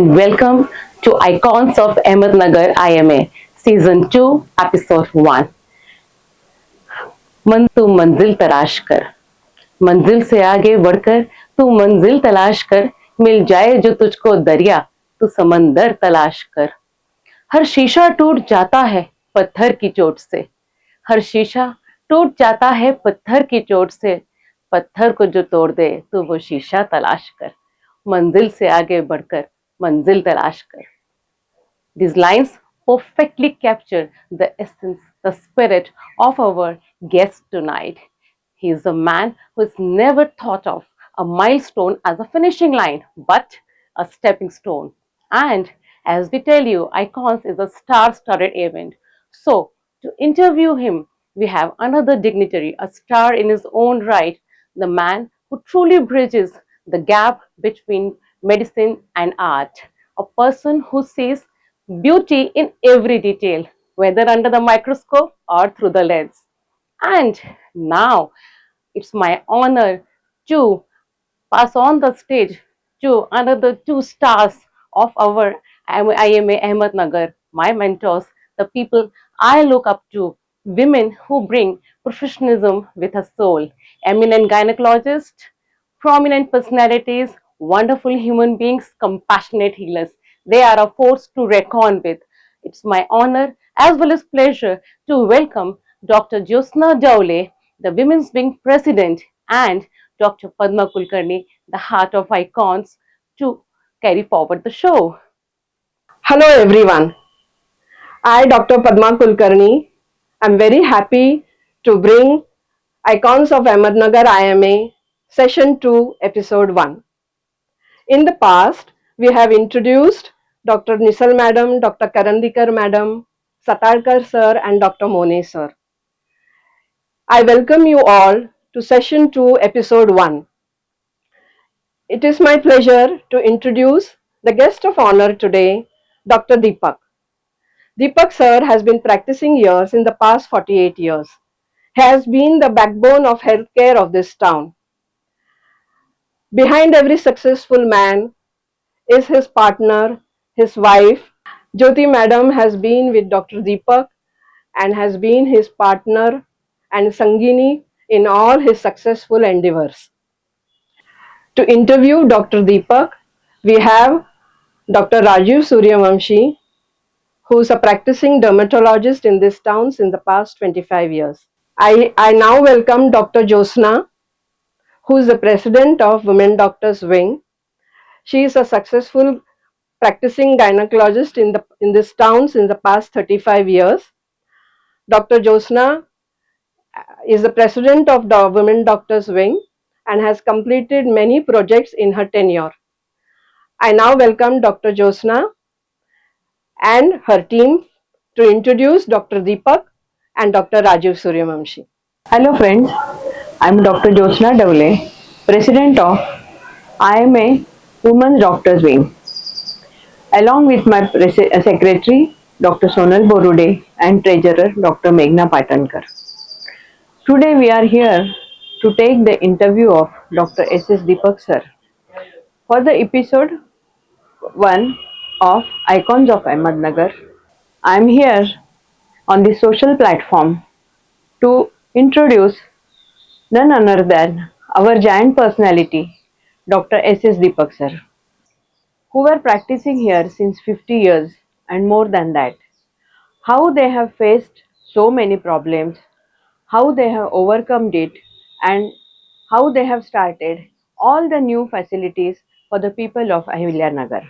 Welcome to Icons of Ahmednagar IMA, Season 2, Episode 1. मन तू मंजिल तलाश कर, मंजिल से आगे बढ़कर तू मंजिल तलाश कर, मिल जाए जो तुझको दरिया, तू समंदर तलाश कर. हर शीशा टूट जाता है पत्थर की चोट से, हर शीशा टूट जाता है पत्थर की चोट से, पत्थर को जो तोड़ दे तो वो शीशा तलाश कर, मंजिल से आगे बढ़कर मंजिल तलाश कर. These lines perfectly capture the essence, the spirit of our guest tonight. He is a man who has never thought of a milestone as a finishing line, but a stepping stone. And as we tell you, Icons is a star studded event. So, to interview him, we have another dignitary, a star in his own right, the man who truly bridges the gap between medicine and art, a person who sees beauty in every detail, whether under the microscope or through the lens. And now it's my honor to pass on the stage to another two stars of our IMA Ahmednagar, my mentors, the people I look up to, women who bring professionalism with a soul, eminent gynecologists, prominent personalities, wonderful human beings, compassionate healers. They are a force to reckon with. It's my honor as well as pleasure to welcome Dr. Josna Dowle, the Women's Wing President, and Dr. Padma Kulkarni, the Heart of Icons, to carry forward the show. Hello everyone. I, Dr. Padma Kulkarni, am very happy to bring Icons of Ahmednagar IMA Session 2, Episode 1. In the past, we have introduced Dr. Nisal Madam, Dr. Karandikar Madam, Satarkar Sir and Dr. Mone Sir. I welcome you all to Session 2, Episode 1. It is my pleasure to introduce the guest of honor today, Dr. Deepak. Deepak sir has been practicing years in the past 48 years. He has been the backbone of healthcare of this town. Behind every successful man is his partner, his wife. Jyoti madam has been with Dr. Deepak and has been his partner and Sangini in all his successful endeavors. To interview Dr. Deepak, we have Dr. Rajiv Suryavamshi, who is a practicing dermatologist in this town since the past 25 years. I now welcome Dr. Josna, who is the president of Women Doctors Wing. She is a successful practicing gynecologist in this town since the past 35 years. Dr. Josna is the president of the Women Doctors Wing and has completed many projects in her tenure. I now welcome Dr. Josna and her team to introduce Dr. Deepak and Dr. Rajiv Suryavamshi. Hello, friends. I'm Dr. Josna Dowle, President of IMA Women's Doctors Wing, along with my Secretary, Dr. Sonal Borude, and Treasurer, Dr. Meghna Patankar. Today, we are here to take the interview of Dr. S.S. Deepak sir for the episode 1 of Icons of Ahmednagar. I am here on the social platform to introduce none other than our giant personality, Dr. S.S. Deepak sir, who were practicing here since 50 years and more than that. How they have faced so many problems, how they have overcome it, and how they have started all the new facilities for the people of Ahilya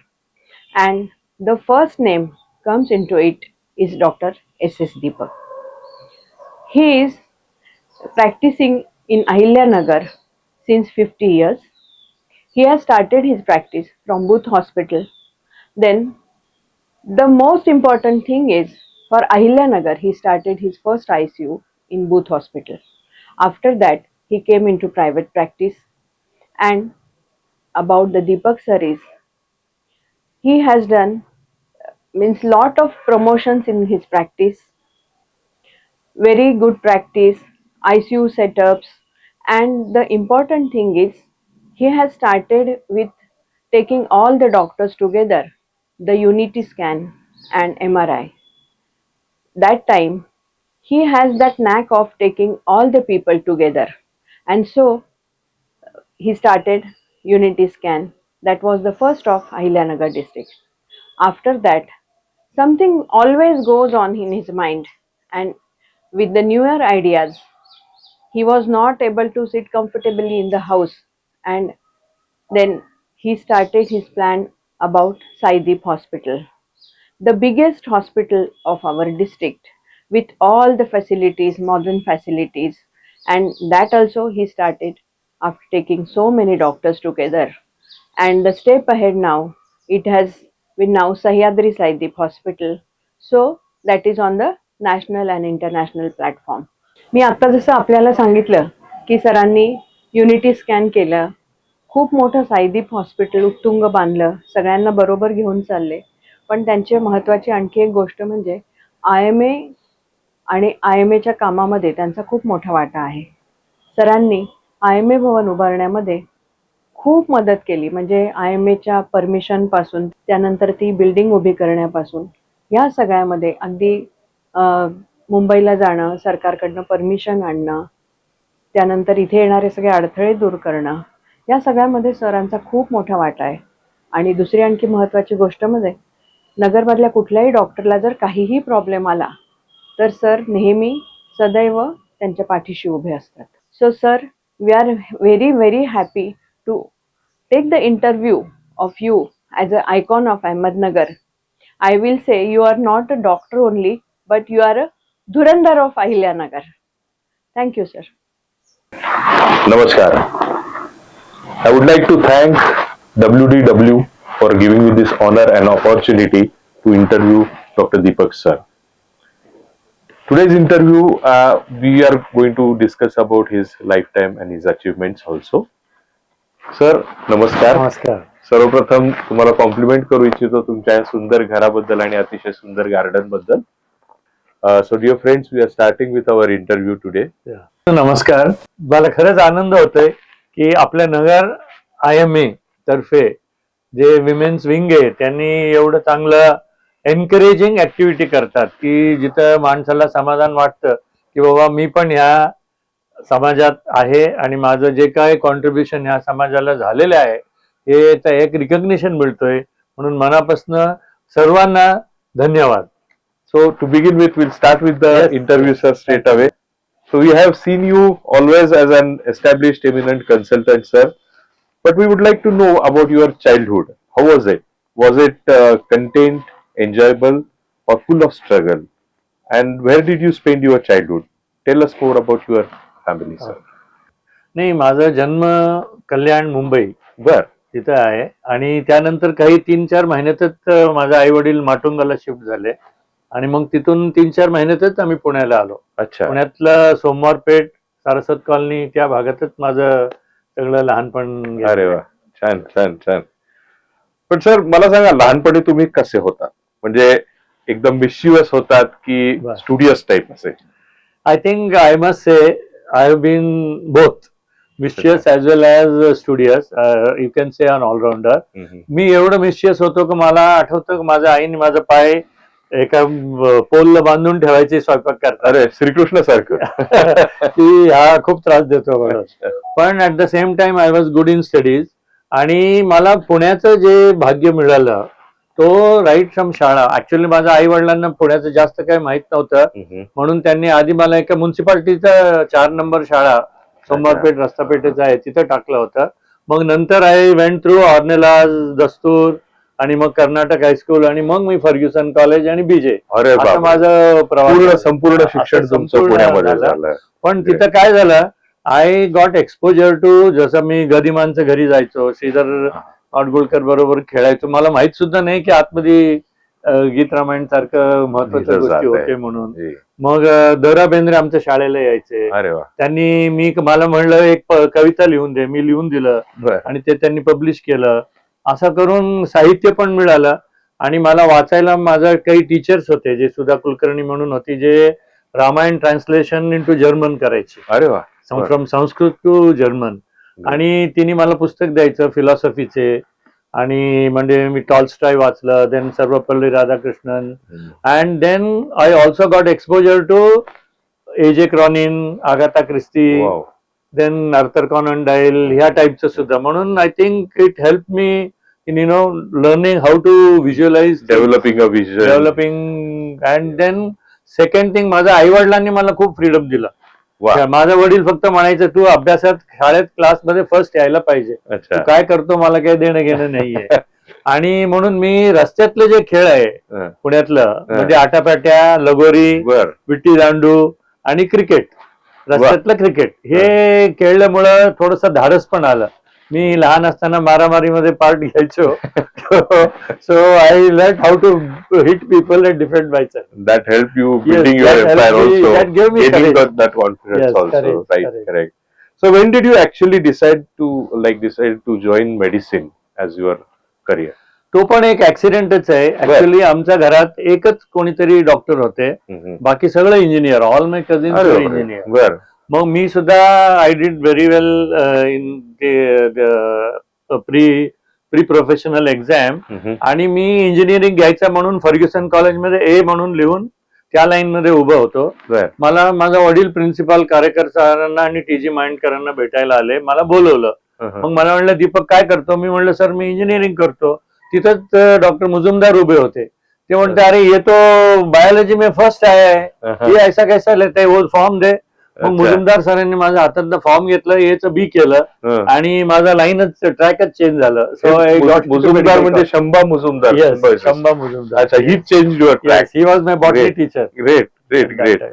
And the first name comes into it is Dr. S.S. Deepak. He is practicing in Ahilya since 50 years. He has started his practice from Booth Hospital. Then, the most important thing is for Ahilya he started his first ICU in Booth Hospital. After that, he came into private practice. And about the Deepak sir is, he has done means lot of promotions in his practice, very good practice, ICU setups, and the important thing is he has started with taking all the doctors together the Unity scan and MRI. That time he has that knack of taking all the people together, and so he started Unity scan. That was the first of Ahilanagar district. After that, something always goes on in his mind, and with the newer ideas, he was not able to sit comfortably in the house, and then he started his plan about Saideep Hospital, the biggest hospital of our district, with all the facilities, modern facilities, and that also he started after taking so many doctors together. And the step ahead now, it has been now Sahyadri Saideep Hospital, so that is on the national and international platform. मी आता जसं आपल्याला सांगितलं की सरांनी unity scan केलं, खूप मोठं Saideep hospital उत्तुंग बांधलं, सगळ्यांना बरोबर घेऊन चालले. पण त्यांची महत्त्वाची आणखी एक गोष्ट म्हणजे IMA आणि IMAच्या कामामध्ये त्यांचा खूप मोठा वाटा आहे. सरांनी IMA भवन उभारण्यामध्ये खूप मदत केली. म्हणजे IMAच्या परमिशन पासून त्यानंतर ती बिल्डिंग उभी करण्यापासून या सगळ्यामध्ये अगदी मुंबईला जाणं, सरकारकडनं परमिशन आणणं, त्यानंतर इथे येणारे सगळे अडथळे दूर करणं, या सगळ्यामध्ये सरांचा खूप मोठा वाटा आहे. आणि दुसरी आणखी महत्त्वाची गोष्ट म्हणजे नगरमधल्या कुठल्याही डॉक्टरला जर काहीही प्रॉब्लेम आला तर सर नेहमी सदैव त्यांच्या पाठीशी उभे असतात. So sir, we are very very happy to take the interview of you as a icon of Ahmednagar. I will say you are not a doctor only, but you are a Dhurandhar of Ahilanagar. Thank you, sir. Namaskar. I would like to thank WDW for giving me this honor and opportunity to interview Dr. Deepak sir. Today's interview, we are going to discuss about his lifetime and his achievements also. Sir, नमस्कार. नमस्कार. सर्वप्रथम तुम्हाला complement करू इच्छितो तुमच्या सुंदर घराबद्दल आणि अतिशय सुंदर गार्डन बद्दल. So dear friends, we are starting with our interview today. नमस्कार. मला खरंच आनंद होतोय की आपल्या नगर IMA तर्फे जे विमेन्स विंग आहे त्यांनी एवढं चांगलं एनकरेजिंग ऍक्टिव्हिटी करतात की जिथं माणसाला समाधान वाटतं की बाबा मी पण ह्या समाजात आहे आणि माझं जे काय कॉन्ट्रीब्युशन ह्या समाजाला झालेलं आहे हे एक रिकग्निशन मिळतोय, म्हणून मनापासून सर्वांना धन्यवाद. So to begin with, we'll start with the Yes. interview, sir, straight away. So we have seen you always as an established, eminent consultant, sir. But we would like to know about your childhood. How was it? Was it content, enjoyable, or full of struggle? And where did you spend your childhood? Tell us more about your family, sir. नाही, माझा जन्म कल्याण मुंबई बर. तिथं आहे आणि त्यानंतर काही 3-4 महिन्यातच माझे आई वडील माटुंगाला शिफ्ट झाले आणि मग तिथून 3-4 महिन्यातच आम्ही पुण्याला आलो. अच्छा. पुण्यातलं सोमवारपेठ, सारस्वत कॉलनी त्या भागातच माझं सगळं लहानपण गेलं. अरे वा, छान छान छान. पण सर मला सांगा, लहानपणी तुम्ही कसे होतात? म्हणजे एकदम मिशिवस होतात की बर. स्टुडियस टाइप असे? I think I must say I have been both mischievous as well as studious. You can say an all-rounder. मी एवढं मिशियस होतो की मला आठवतं की माझ्या आईने माझा पाय एका पोलला बांधून ठेवायचे स्वयंपाक करतात. अरे श्रीकृष्ण सारखं. की हा खूप त्रास देतो मला. पण at the same time I was good in studies आणि मला पुण्याचं जे भाग्य मिळालं तो राईट फ्रॉम शाळा. ऍक्च्युअली माझ्या आई वडिलांना पुण्याचं जास्त काही माहित नव्हतं, म्हणून त्यांनी आधी मला एका म्युन्सिपाल्टीचं 4 नंबर शाळा सोमवारपेठ रस्तापेठेचं आहे तिथं टाकलं होतं. मग नंतर आय वेंट थ्रू ऑर्नेलाज, दस्तूर आणि मग कर्नाटक हायस्कूल आणि मग मी फर्ग्युसन कॉलेज आणि BJ. अरे असं बापरे. माझं प्रवास संपूर्ण शिक्षण तुमचं संपूर्ण पुण्यामध्ये झालं. झालं. पण तिथं काय झालं, आय गॉट एक्सपोजर टू, जसं मी गदिमांचं घरी जायचो, श्रीधर माडगुळकर बरोबर खेळायचो. मला माहित सुद्धा नाही की आतमध्ये गीत रामायण सारखं महत्वाच्या गोष्टी होते म्हणून. मग द.रा. बेंद्रे आमच्या शाळेला यायचे. अरे वा. त्यांनी मला म्हणलं एक कविता लिहून दे, मी लिहून दिलं बर. आणि ते त्यांनी पब्लिश केलं. असं करून साहित्य पण मिळालं आणि मला वाचायला माझा काही टीचर्स होते, जे सुधा कुलकर्णी म्हणून होती, जे रामायण ट्रान्सलेशन इंटू जर्मन करायची. अरे वा. From Sanskrit to German. आणि तिने मला पुस्तक द्यायचं फिलॉसॉफीचे. आणि म्हणजे मी टॉलस्टॉय वाचलं, then Sarvepalli Radhakrishnan, and then I also got exposure to AJ Cronin, Agatha Christie, Wow. Then Arthur Conan Doyle, ह्या टाईपचं सुद्धा. म्हणून I think it help me in learning how to visualise, Developing a vision. Developing. And then second thing, माझ्या आई वडिलांनी मला खूप freedom दिला. Wow. माझा वडील फक्त म्हणायचं तू अभ्यासात, शाळेत, क्लासमध्ये फर्स्ट यायला पाहिजे, अच्छा. तू काय करतो मला काही देणं घेणं नाहीये. आणि म्हणून मी रस्त्यातले जे खेळ आहे हं. पुण्यातलं, म्हणजे आटापाट्या, लगोरी, बर. विट्टी दांडू आणि क्रिकेट, रस्त्यातलं क्रिकेट हे खेळल्यामुळं थोडस धाडस पण आलं. मी लहान असताना मारामारीमध्ये पार्ट घ्यायचो. So I learn how to hit people and defend myself. That helped you Yes, building your that helped empire me- also. that gave me Gaining courage. that confidence Yes, also. courage, Right, courage. correct. So when did you actually decide to join medicine as your career? तो पण एक ऍक्सिडेंटच आहे. Actually आमच्या घरात एकच कोणीतरी doctor होते, हम्म. बाकी सगळं इंजिनियर. ऑल माय कझिन्स अरे वर बापरे. इंजिनियर. बर. मग मी सुद्धा I did very well in pre professional exam, हम्म. आणि मी इंजिनिअरिंग घ्यायचं म्हणून फर्ग्युसन कॉलेजमध्ये ए म्हणून लिहून त्या लाईन मध्ये उभं होतो. बर. मला माझा वडील प्रिन्सिपाल कार्यकर सरांना आणि टी.जी. माइंडकरांना भेटायला आले. मला बोलवलं. मग मला म्हणलं दीपक काय करतो? मी म्हणलं सर मी इंजिनिअरिंग करतो. तिथंच डॉक्टर मुजुमदार उभे होते. ते म्हणते अरे ये तो बायोलॉजी में फर्स्ट आहे, ये ऐसा कैसा लेता है, वो फॉर्म दे. मग अच्छा. मुजुमदार सरांनी माझ्या हातात फॉर्म घेतलं, एचं बी केलं, हं. आणि माझा लाईनच ट्रॅकच चेंज झालं. सो आय गॉट मुजुमदार म्हणजे शंभा मुजुमदार. शंभा मुजुमदार. अच्छा, he change your track. He was my botany Great. Teacher. Great great great.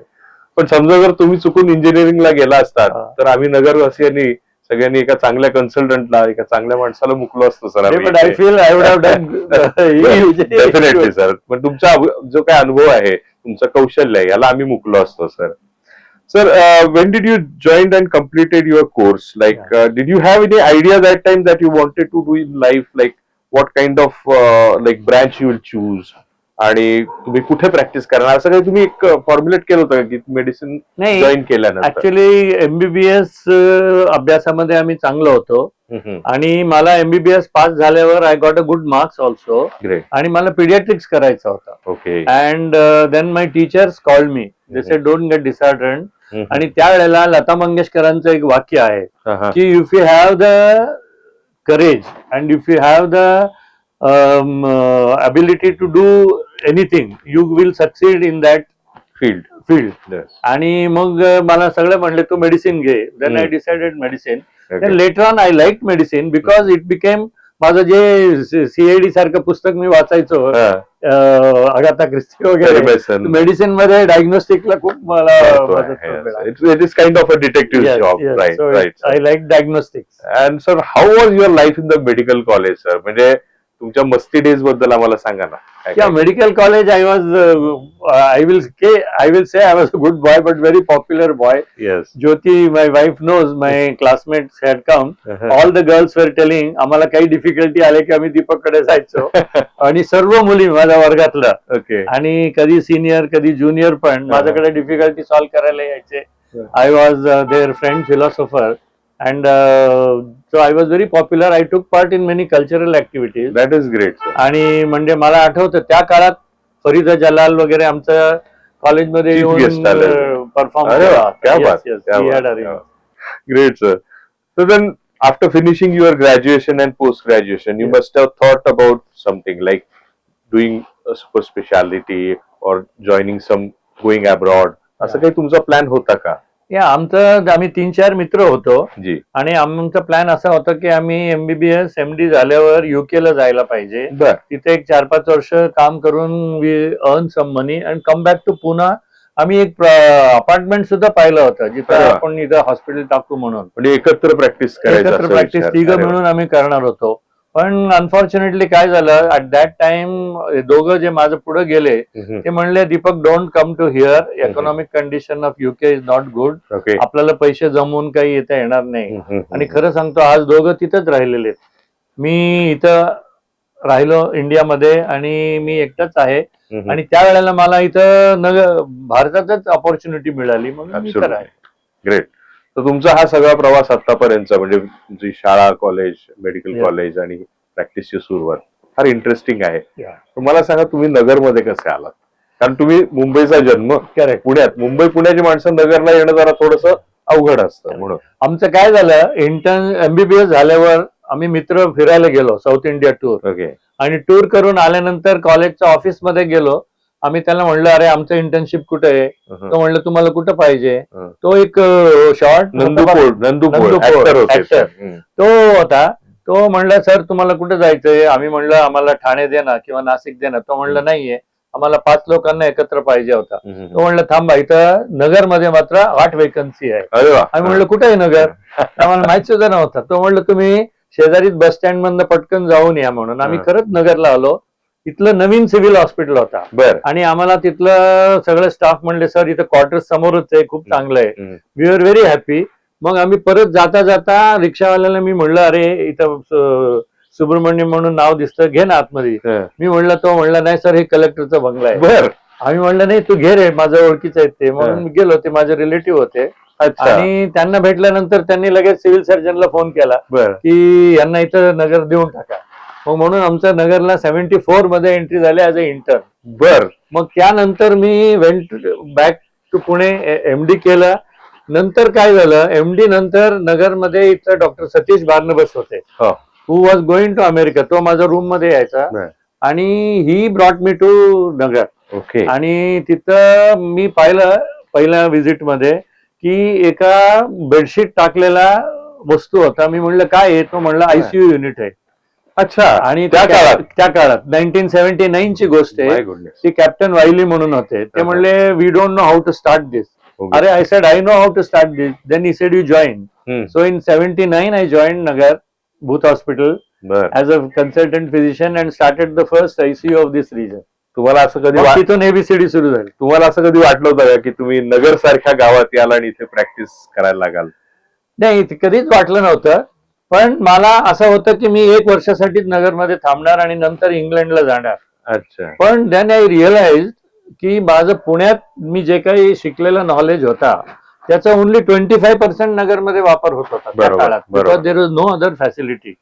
पण समजा जर तुम्ही चुकून इंजिनिअरिंगला गेला असतात हा. तर आम्ही नगरवासियांनी सगळ्यांनी एका चांगल्या कन्सल्टंटला, एका चांगल्या माणसाला मुकलो असतो sir. But I feel I would have done definitely sir. पण तुमचा जो काय अनुभव आहे, तुमचं कौशल्य आहे, याला आम्ही मुकलो असतो sir. Sir, when did you join and completed your course? Like, did you have any idea that time that you wanted to do in life? Like, what kind of like branch you will choose? आणि तुम्ही कुठे practice करणार, असं काही तुम्ही एक formulate केलं होतं की मेडिसिन नाही, जॉईन केल्यानंतर? ऍक्च्युली एमबीबीएस अभ्यासामध्ये आम्ही चांगलो होतो, आणि मला एमबीबीएस पास झाल्यावर I got a good marks also, great. आणि मला पिडियाट्रिक्स करायचा होता. Okay. And then my teachers called me, they said don't get disordered. आणि त्यावेळेला लता मंगेशकरांचं एक वाक्य आहे की if you have the courage and if you have the ability to do anything, you will succeed in that field. field. आणि मग मला सगळे म्हणले तू मेडिसिन घे. Then I decided medicine. Then later on I like medicine because it became, माझं जे CID सारखं पुस्तक मी वाचायचो, अगाथा क्रिस्टी वगैरे, मेडिसिन मध्ये डायग्नोस्टिकला खूप मला it is kind of a detective job. Right right. I like diagnostics. And sir, how was your life in the medical college sir? म्हणजे तुमच्या मस्ती डेज बद्दल आम्हाला सांगा ना. Yeah, medical college, I was, I will say I was a good boy, but very popular boy. Yes. Jyoti, my wife knows, my classmates had come. All the girls were telling, आम्हाला काही difficulty आले की आम्ही दीपककडे जायचो. आणि सर्व मुली माझ्या वर्गातल्या, ओके, आणि कधी सिनियर कधी ज्युनियर पण माझ्याकडे डिफिकल्टी सॉल्व्ह करायला यायचे. I was there friend philosopher. And so I was very popular. I took part in many cultural activities. That is great sir. आणि म्हणजे मला आठवतं त्या काळात फरीदा जलाल वगैरे आमच्या कॉलेजमध्ये Chief येऊन guest आले. परफॉर्म अरे वा, क्या बात, great sir. So then, after finishing your graduation and post graduation, you must have thought about something like doing a super specialty or joining some, going abroad. असं काही तुमचा प्लॅन होता का? आम्ही 3-4 मित्र होतो, जी. आणि आमचा प्लॅन असा होता की आम्ही एमबीबीएस एमडी झाल्यावर युके ला जायला पाहिजे. बर. तिथे एक 4-5 वर्ष काम करून we earn some money and come back to Poona. आम्ही एक अपार्टमेंट सुद्धा पाहिलं होतं जिथे आपण इथं हॉस्पिटल टाकू म्हणून. म्हणजे एकत्र प्रॅक्टिस करायचं, एकत्र प्रॅक्टिस तिघं मिळून आम्ही करणार होतो. पण अनफॉर्च्युनेटली काय झालं, ऍट दॅट टाइम दोघं जे माझं पुढे गेले ते म्हणले Deepak don't come to here, economic condition of UK is not good, okay, आपल्याला पैसे जमवून काही येता येणार नाही. आणि खरं सांगतो आज दोघं तिथंच राहिलेले. मी इथं राहिलो इंडियामध्ये आणि मी एकटाच आहे. आणि त्यावेळेला मला इथं भारतातच ऑपॉर्च्युनिटी मिळाली म्हणून मी इथं आहे. ग्रेट. तर तुमचा हा सगळा प्रवास आतापर्यंतचा, म्हणजे तुमची शाळा, कॉलेज, मेडिकल कॉलेज आणि प्रॅक्टिसची सुरुवात फार इंटरेस्टिंग आहे. Yeah. तर मला सांगा तुम्ही नगरमध्ये कसे आलात? कारण तुम्ही मुंबईचा जन्म, करेक्ट. पुण्यात, पुण्याची माणसं नगरला येणं जरा थोडस अवघड असतं म्हणून. आमचं काय झालं, इंटर्न MBBS झाल्यावर आम्ही मित्र फिरायला गेलो साऊथ इंडिया टूर. ओके. आणि टूर करून आल्यानंतर कॉलेजच्या ऑफिसमध्ये गेलो. आम्ही त्याला म्हणलं, अरे आमचं इंटर्नशिप कुठे आहे? तो म्हणलं, तुम्हाला कुठं पाहिजे? तो एक शॉर्ट नंदुपोळ actor. तो होता. तो म्हणला, सर तुम्हाला कुठे जायचंय? आम्ही म्हणलं, आम्हाला ठाणे दे ना किंवा नाशिक दे ना. तो म्हणलं, नाहीये, आम्हाला 5 लोकांना एकत्र पाहिजे होता. तो म्हणलं, थांबा, इथं नगरमध्ये मात्र 8 वेकन्सी आहे. आम्ही म्हणलं, कुठे आहे नगर? आम्हाला माहित सुद्धा नव्हता. तो म्हणलं, तुम्ही शेजारीच बस स्टँड मधनं पटकन जाऊन या म्हणून. आम्ही खरंच नगरला आलो. तिथलं नवीन सिव्हिल हॉस्पिटल होता. आणि आम्हाला तिथलं सगळं स्टाफ म्हणले, सर इथं क्वार्टर्स समोरच आहे, खूप चांगलं आहे. We are very happy. मग आम्ही परत जाता जाता रिक्षावाल्याला मी म्हणलं, अरे इथं सुब्रमण्यम म्हणून नाव दिसतं, घे ना आतमध्ये. मी म्हणलं, तो म्हणला, नाही सर हे कलेक्टरचा बंगला आहे. आम्ही म्हणलं, नाही तू घे रे, माझं ओळखीचं आहेत ते. म्हणून मी गेलो, ते माझे रिलेटिव्ह होते. आणि त्यांना भेटल्यानंतर त्यांनी लगेच सिव्हिल सर्जनला फोन केला की यांना इथं नगर देऊन टाका. मग म्हणून आमचं नगरला 74 मध्ये एंट्री झाली ऍज अ इंटर्न. मग त्यानंतर मी went back to Pune, MD केलं. नंतर काय झालं, MD नंतर नगरमध्ये इथं डॉक्टर सतीश बार्नबस होते, who was going to America. तो माझ्या रूम मध्ये यायचा आणि he brought me to Nagar. Okay. आणि तिथं मी पाहिलं पहिल्या व्हिजिट मध्ये की एका बेडशीट टाकलेला वस्तू होता. मी म्हणलं, काय आहे? तो म्हणलं, ICU युनिट आहे. अच्छा. आणि त्या काळात 1979 ची गोष्ट आहे. ती कॅप्टन वायली म्हणून होते. ते म्हणले, we don't know how to start this. अरे, I said, I know how to start this. Then he said, you join. So in 79 I joined Nagar Booth Hospital as a consultant physician and started the first ICU of this region. तुम्हाला असं कधी तिथून ABCD सुरू झाली. तुम्हाला असं कधी वाटलं होतं का की तुम्ही नगर सारख्या गावात याल आणि इथे प्रॅक्टिस करायला लागाल? नाही, कधीच वाटलं नव्हतं. पण मला असं होतं की मी 1 वर्षासाठीच नगरमध्ये थांबणार आणि नंतर इंग्लंडला जाणार. अच्छा. पण देन आय रिअलाइज की माझं पुण्यात मी जे काही शिकलेलं नॉलेज होता त्याचा ओनली 25% नगरमध्ये वापर होत होता त्या काळात. Because there is no other facility.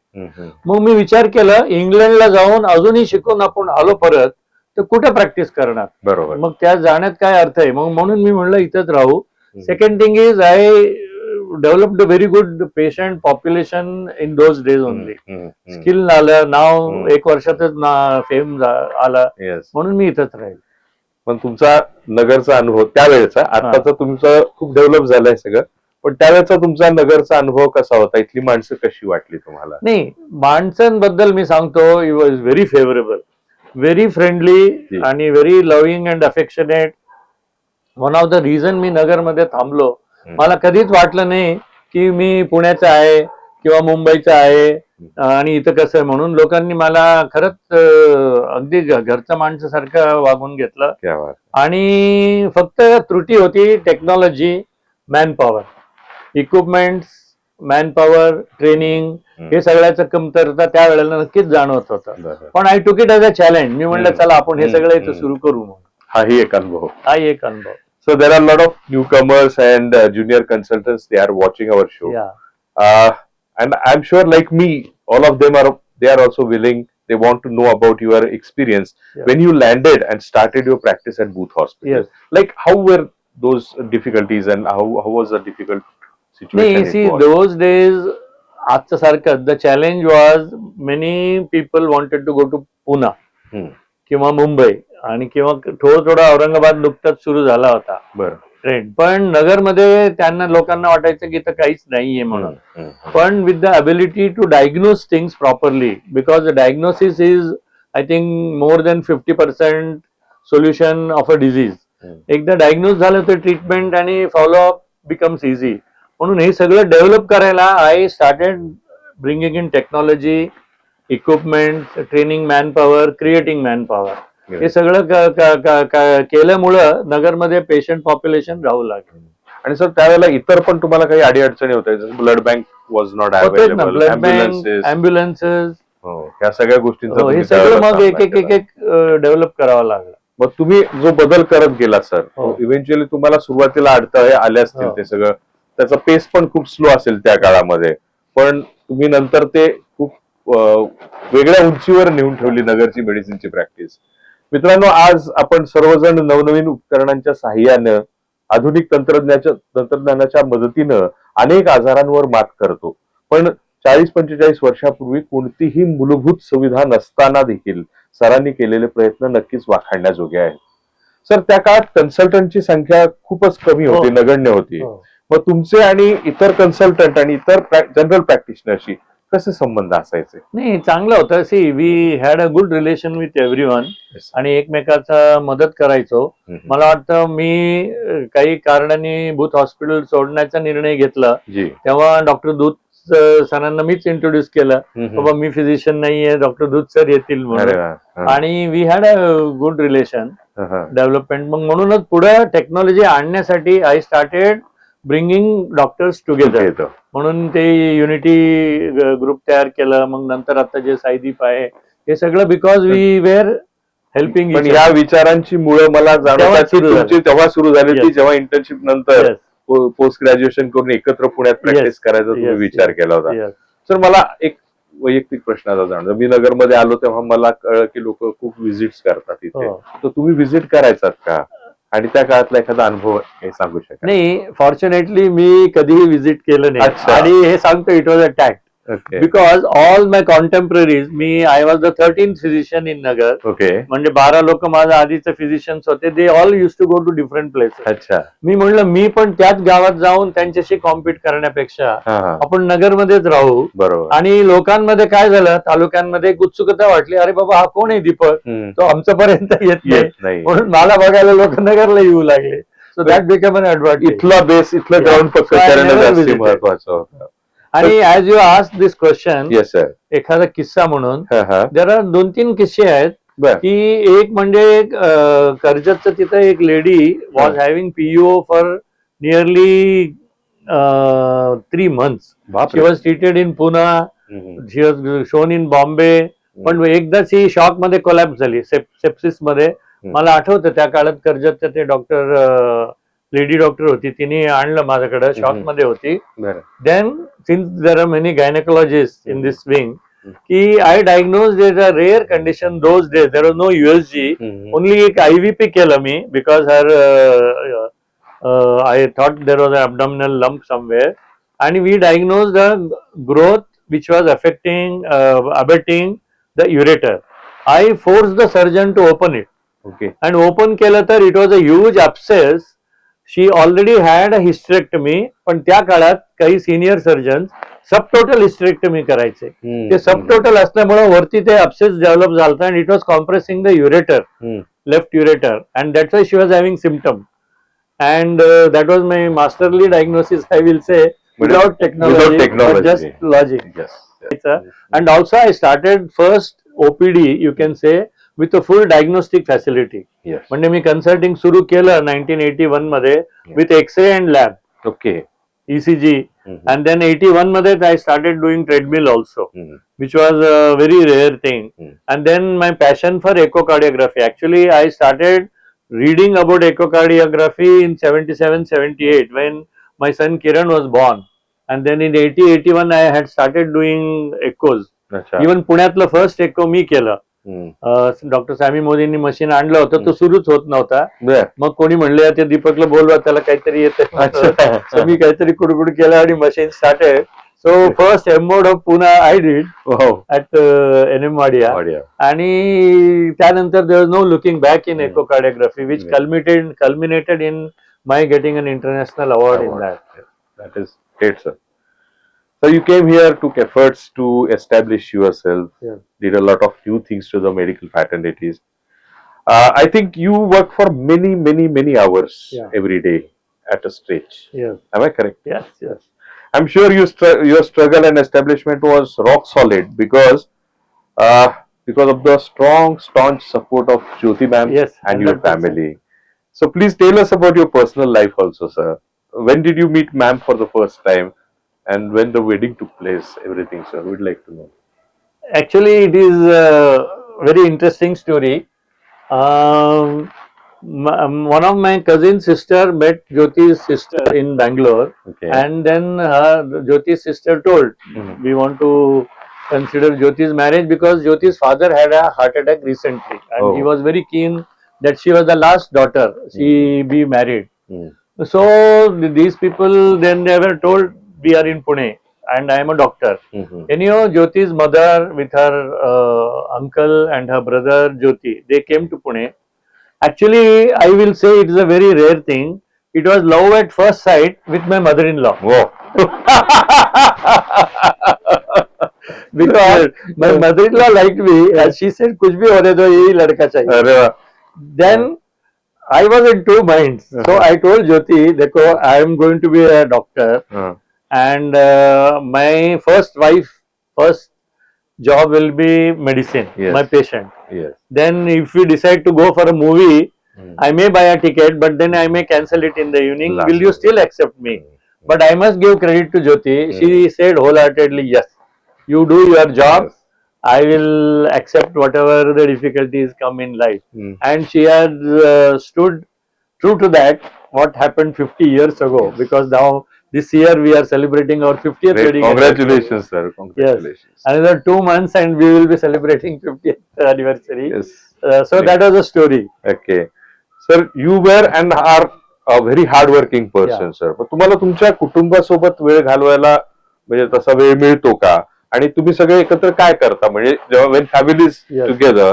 मग मी विचार केला, इंग्लंडला जाऊन अजूनही शिकून आपण आलो परत, तर कुठे प्रॅक्टिस करणार? बरोबर. मग त्या जाण्यात काय अर्थ आहे? मग म्हणून मी म्हणलं इथंच राहू. Second thing is, I developed a very good patient population in those days only. Skill आलं, नाव 1 वर्षातच फेम आला, म्हणून मी इथंच राहील. पण तुमचा नगरचा अनुभव त्यावेळेचा, आताचा तुमचं खूप डेव्हलप झालंय सगळं, पण त्यावेळेचा तुमचा नगरचा अनुभव कसा होता? इथली माणसं कशी वाटली तुम्हाला? नाही, माणसांबद्दल मी सांगतो, he was very favourable, very friendly आणि very loving and affectionate. One of the reason मी नगरमध्ये थांबलो, मला कधीच वाटलं नाही की मी पुण्याचा आहे किंवा मुंबईचा आहे आणि इथं कसं आहे म्हणून. लोकांनी मला खरंच अगदी घरच्या माणसासारखं वागून घेतलं. आणि फक्त त्रुटी होती technology, manpower, equipments, manpower, training, हे सगळ्याचं कमतरता त्यावेळेला नक्कीच जाणवत होतं. पण I took it as a challenge. मी म्हणलं, चला आपण हे सगळं इथं सुरू करू म्हणून. हाही एक अनुभव. So there are a lot of newcomers and junior consultants. They are watching our show. And I'm sure, like me, all of them they are also willing. They want to know about your experience when you landed and started your practice at Booth Hospital. Like, how were those difficulties and how was the difficult situation? See, those days, आजच्या सारखं the challenge was many people wanted to go to Pune किंवा मुंबई आणि किंवा थोडं औरंगाबाद नुकताच सुरू झाला होता ट्रेंड. पण नगरमध्ये त्यांना लोकांना वाटायचं की इथं काहीच नाहीये म्हणून. पण with the ability to diagnose things properly, because the diagnosis is I think more than 50% solution of a disease. एकदा डायग्नोज झालं तर ट्रीटमेंट आणि फॉलोअप बिकम्स इझी. म्हणून हे सगळं डेव्हलप करायला I started bringing in technology, equipment, training manpower, creating manpower. हे सगळं केल्यामुळं नगरमध्ये पेशंट पॉप्युलेशन राहू लागले. आणि सर त्यावेळेला इतर पण तुम्हाला काही अडीअडचणी होत्या? Blood bank was not available, blood bank, ambulances, ह्या सगळ्या गोष्टींचा हे सगळं मग एक डेव्हलप करावं लागलं. मग तुम्ही जो बदल करत गेला सर, इव्हेंच्युअली तुम्हाला सुरुवातीला अडथळे आले असतील, ते सगळं त्याचा पेस पण खूप स्लो असेल त्या काळामध्ये, पण तुम्ही नंतर ते खूप वेगळ्या उंचीवर नेऊन ठेवली नगरची मेडिसिनची प्रॅक्टिस. मित्रांनो, आज आपण सर्वजण नवनवीन उपकरणांच्या साहाय्यानं आधुनिक तंत्रज्ञानाच्या मदतीनं अनेक आजारांवर मात करतो. पण 40-45 वर्षापूर्वी कोणतीही मूलभूत सुविधा नसताना देखील सरांनी केलेले प्रयत्न नक्कीच वाखाणण्याजोगे आहेत. सर, त्या काळात कन्सल्टंटची संख्या खूपच कमी होती, नगण्य होती. मग तुमचे आणि इतर कन्सल्टंट आणि इतर जनरल प्रॅक्टिशनरशी कसे संबंध असायचे? नाही, चांगलं होतं. See, we had a good relation with everyone आणि एकमेकाचा मदत करायचो. मला वाटतं मी काही कारणाने भूत हॉस्पिटल सोडण्याचा निर्णय घेतला तेव्हा डॉक्टर दूत सरांना मीच इंट्रोड्यूस केलं. बाबा मी फिजिशियन नाहीये, डॉक्टर दूत सर येतील म्हणून. आणि we had a good relation development. मग म्हणूनच पुढे टेक्नॉलॉजी आणण्यासाठी I started bringing doctors together. म्हणून ते युनिटी ग्रुप तयार केलं. मग नंतर आता जे साईदीप आहे हे सगळं बिकॉज वी वेअर हेल्पिंग. पण या विचारांची मुळे मला जाणवतात तेव्हा सुरू झाली ती जेव्हा इंटर्नशिप नंतर पोस्ट ग्रॅज्युएशन करून एकत्र पुण्यात प्रॅक्टिस करायचा तुम्ही विचार केला होता. सर, मला एक वैयक्तिक प्रश्न जाणवतो. मी नगरमध्ये आलो तेव्हा मला कळलं की लोक खूप व्हिजिट्स करतात इथे. तर तुम्ही व्हिजिट करायचात का? आणि त्या काळातला एखादा अनुभव हे सांगू शकाल? नाही, फॉर्च्युनेटली मी कधीही व्हिजिट केलं नाही. आणि हे सांगतो, it was a tact. Because all my contemporaries, I was the 13th physician in Nagar. म्हणजे 12 लोक माझ्या आधीचे फिजिशियन्स होते. They all used to go to different places. मी म्हणलं मी पण त्याच गावात जाऊन त्यांच्याशी कॉम्पिट करण्यापेक्षा आपण नगरमध्येच राहू. बरोबर. आणि लोकांमध्ये काय झालं, तालुक्यांमध्ये एक उत्सुकता वाटली, अरे बाबा हा कोण आहे दीपक, तो आमच्यापर्यंत येत नाही. म्हणून मला बघायला लोक नगरला येऊ लागले. So that become an advantage. इथला बेस, इथलं ग्राउंड पक्का करणं महत्वाचं होतं. आणि as you ask this question, yes sir, एखादा किस्सा म्हणून जरा 2-3 किस्से आहेत. की एक म्हणजे कर्जतचं तिथं एक lady was having PUO for nearly 3 months. She was treated in Poona, she was shown in Bombay. पण एकदाच ही शॉक मध्ये कोलॅप्स झाली, सेप्सिस मध्ये. मला आठवतं त्या काळात कर्जतच्या ते डॉक्टर, लेडी डॉक्टर होती, तिने आणलं माझ्याकडे, शॉक मध्ये होती. Then since there are many gynaecologist in this wing, की I diagnose is a rare condition those days. There was no USG, only एक IVP केलं मी, because her I thought there was a abdominal lump somewhere, and we diagnosed the growth which was affecting, abetting the ureter. I forced the surgeon to open it. And open केलं तर it was a huge abscess. She already had a hysterectomy. पण त्या काळात काही senior surgeon subtotal hysterectomy करायचे. ते subtotal असल्यामुळे वरती ते abscess डेव्हलप झालं and it was compressing the ureter, left ureter, and that's why she was having symptom. And that was my masterly diagnosis, I will say, without technology, but just logic. And also I started first OPD, you can say, with a full diagnostic facility. म्हणजे मी consulting सुरू केलं 1981 मध्ये with X-ray and lab. ECG. And then 81 मध्ये I started doing treadmill also, which was a very rare thing. And then my passion for echocardiography. Actually, I started reading about echocardiography in 77-78 when my son Kiran was born. And then in 80-81 I had started doing echoes. Even पुण्यातलं first echo मी केलं. Doctor Sammy मोदींनी machine आणलं होतं, तो सुरूच होत नव्हता. मग कोणी म्हणले ते दीपकला बोलवा, त्याला काहीतरी येतं. मी काहीतरी कुडकुड केलं आणि machine started. So first M mode of Poona I did at NM Wadia. आणि त्यानंतर there was no looking back in echocardiography, which culminated in my getting an international award in that. That is great, sir. So you came here, took efforts to establish yourself, did a lot of new things to the medical fraternities. I think you work for many hours every day at a stretch. Am I correct? Yes. I'm sure your struggle and establishment was rock solid because of the strong, staunch support of Jyoti ma'am and your family. So please tell us about your personal life also, sir. When did you meet ma'am for the first time? And when the wedding took place, everything, sir, we'd like to know. Actually, it is a very interesting story. One of my cousin's sister met Jyoti's sister in Bangalore, and then Jyoti's sister told, we want to consider Jyoti's marriage because Jyoti's father had a heart attack recently, and Oh. he was very keen that she was the last daughter. She be married. Hmm. So these people then they were told we are in Pune and I am a doctor. Mhm. Anyhow, Jyoti's mother with her uncle and her brother Jyoti, they came to Pune. Actually, I will say it is a very rare thing. It was love at first sight with my mother-in-law. Wow. Because my mother-in-law liked me and she said, "कुछ भी होने दो, यही लड़का चाहिए." अरे वा. Then I was in two minds. So I told Jyoti, "देखो, I am going to be a doctor, हं. and my first job will be medicine, Yes. my patient. Yes. Then if we decide to go for a movie, Hmm. I may buy a ticket, but then I may cancel it in the evening. Last Will you minute. still accept me?" But I must give credit to Jyoti. She said wholeheartedly, "Yes, you do your job. Yes. I will accept whatever the difficulties come in life." Hmm. And she has stood true to that. What happened 50 years ago? Because now this year we are celebrating our 50th Great. wedding anniversary. Congratulations, sir. Congratulations. Another 2 months and we will be celebrating 50th anniversary. Yes. So that was a story. Okay. Sir, you were and are a very hard working person, sir. पण तुम्हाला तुमच्या कुटुंबासोबत वेळ घालवायला म्हणजे तसा वेळ मिळतो का? आणि तुम्ही सगळे एकत्र काय करता? म्हणजे जेव्हा वेन फॅमिलीज Yes. टुगेदर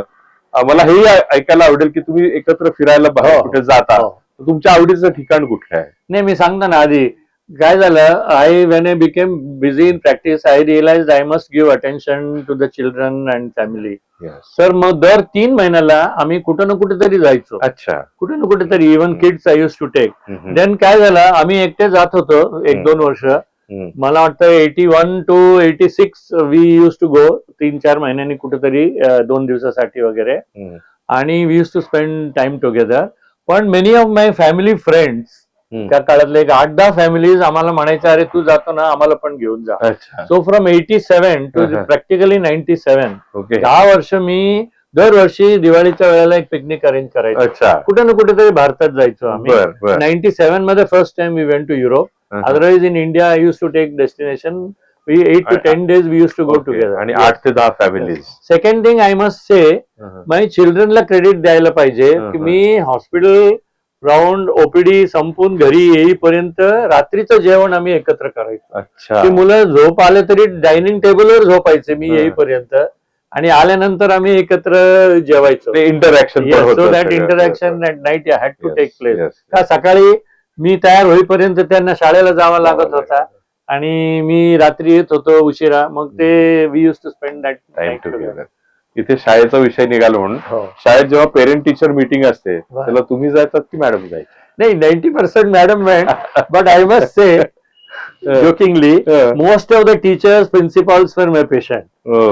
मला हेही ऐकायला आवडेल की तुम्ही एकत्र फिरायला बाहेर हो. कुठे जाता. हो. तुमच्या आवडीचं ठिकाण कुठलं आहे? नाही मी सांगतो ना आधी काय झालं when I became busy in practice I realized I must give attention to the children and family. Sir मग दर 3 महिन्याला आम्ही कुठं ना कुठेतरी जायचो. अच्छा. कुठे ना कुठेतरी even kids I use to take. Hmm. Then काय झालं आम्ही एकटे जात होतो 1-2 वर्ष. हम्म. मला वाटतं 81 to 86 we use to go 3-4 महिन्यांनी कुठेतरी 2 दिवसासाठी वगैरे. हम्म. आणि we use to spend time together. पण many of my family friends hmm. त्या काळातले एक 8-10 फॅमिलीज आम्हाला म्हणायचं अरे तू जातो ना आम्हाला पण घेऊन जा. अच्छा. So from 87 to Uh-huh. Practically 97 okay. 10 वर्ष मी दरवर्षी दिवाळीच्या वेळेला एक पिकनिक अरेंज करायचो. अच्छा. कुठे ना कुठेतरी भारतात जायचो आम्ही. बर बर. 97 मध्ये first time we went to Europe. Uh-huh. Otherwise in India I use to take destination. We 8 to 10 days we use to go Okay. Together. आणि 8 ते 10 families. Second thing I must say माझ्या चिल्ड्रनला क्रेडिट द्यायला पाहिजे की Uh-huh. मी hospital round OPD संपून घरी येईपर्यंत रात्रीचं जेवण आम्ही एकत्र करायचो. अच्छा. ती मुलं झोप आले तरी डायनिंग टेबलवर झोपायचे मी हा. येईपर्यंत आणि आल्यानंतर आम्ही एकत्र जेवायचो. ते interaction so that interaction at night had to take place. Yes. का सकाळी मी तयार होईपर्यंत त्यांना शाळेला जावं लागत होता आणि मी रात्री येत होतो उशिरा. मग ते we use to spend that time together. इथे शाळेचा विषय निघाला म्हणून हो. शाळेत जेव्हा पेरेंट टीचर मीटिंग असते वा. त्याला तुम्ही जायचात की मॅडम जायची? नाही 90% madam went but I must say jokingly most of the teachers principals were my patient.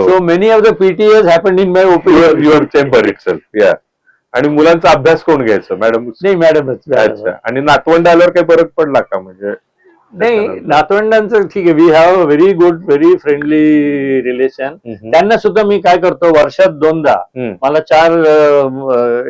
So many of the PTAs happened in my opinion. Your chamber itself. या. आणि मुलांचा अभ्यास कोण घ्यायचं? मॅडम. नाही मॅडमच. अच्छा. आणि नातवंड आल्यावर काही फरक पडला का? म्हणजे नाही नातवंडांचं ठीक आहे. We have very good very friendly relation. त्यांना सुद्धा मी काय करतो वर्षात 2दा मला 4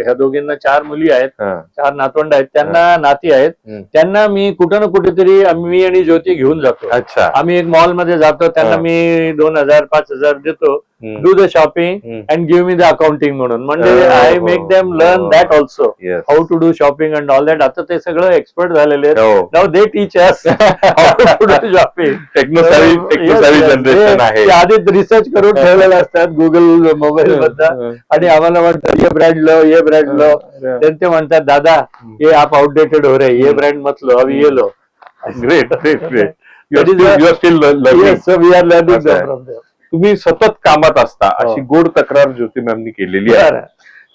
ह्या दोघींना 4 मुली आहेत. 4 नातवंड आहेत. त्यांना नाती आहेत. त्यांना मी कुठं ना कुठेतरी मी आणि ज्योती घेऊन जातो. अच्छा. आम्ही एक मॉल मध्ये जातो. त्यांना मी 2000-5000 देतो. Do the shopping and give me the accounting म्हणून. म्हणजे I make them learn that also how to do shopping and all that. आता ते सगळं एक्सपर्ट झालेले आहेत. Now they teach us how to do shopping. Technosavvy generation आहे. आधीच research करून ठेवलेले असतात गुगल मोबाईल मधला आणि आम्हाला म्हणतात ये ब्रँड लो ये ब्रँड लो. ते म्हणतात दादा ये आप आउटडेटेड हो रहे ये ब्रँड मत लो अभी ये लो. Great great great. Your still learning. So we are learning from them. तुम्ही सतत कामात असता अशी गोड तक्रार ज्योती मॅमनी केलेली आहे.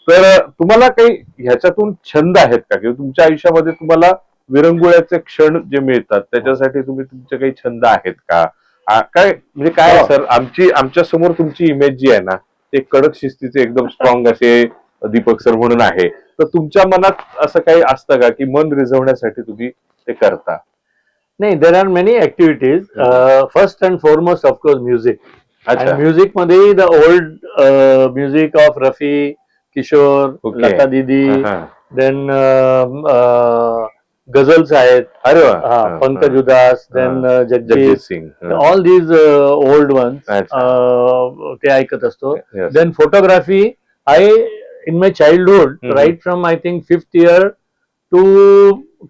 तर तुम्हाला काही ह्याच्यातून छंद आहेत का? किंवा तुमच्या आयुष्यामध्ये तुम्हाला विरंगुळ्याचे क्षण जे मिळतात त्याच्यासाठी तुम्ही तुमचे काही छंद आहेत का? काय म्हणजे काय सर आमच्या समोर तुमची इमेज जी आहे ना ते कडक शिस्तीचे एकदम स्ट्रॉंग असे दीपक सर म्हणून आहे. तर तुमच्या मनात असं काही असतं का की मन रिझवण्यासाठी तुम्ही ते करता? नाही there are many activities. First and foremost of course music. Music मध्ये the old music of Rafi, Kishore, Lata Didi, then ghazals आहेत. अरे वा. Pankaj Udhas, then Jagjit Jagjit, Singh. All these old ones ते ऐकत असतो. Yes. Then photography, I in my childhood right from I think 5th year to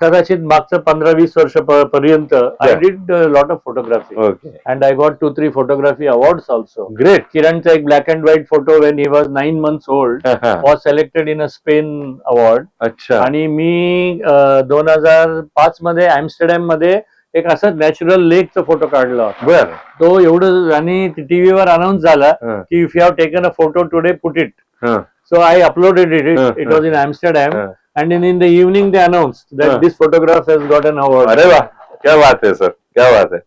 कदाचित मागचं 15-20 वर्ष पर्यंत I Yeah. Did lot of photography okay. And I got 2-3 photography awards also. Great. किरणचा एक black and white photo when he was 9 months old was selected in a Spain award. अच्छा. आणि मी 2005 मध्ये Amsterdam मध्ये एक असंच नॅचरल लेकचा फोटो काढला होता. बर. तो एवढं, आणि टीव्हीवर अनाऊन्स झाला की if you have taken a photo today put it. So I uploaded it. It was in Amsterdam, and in the evening they announced that this photograph has got an award. अरे वा, क्या बात आहे sir, क्या बात आहे.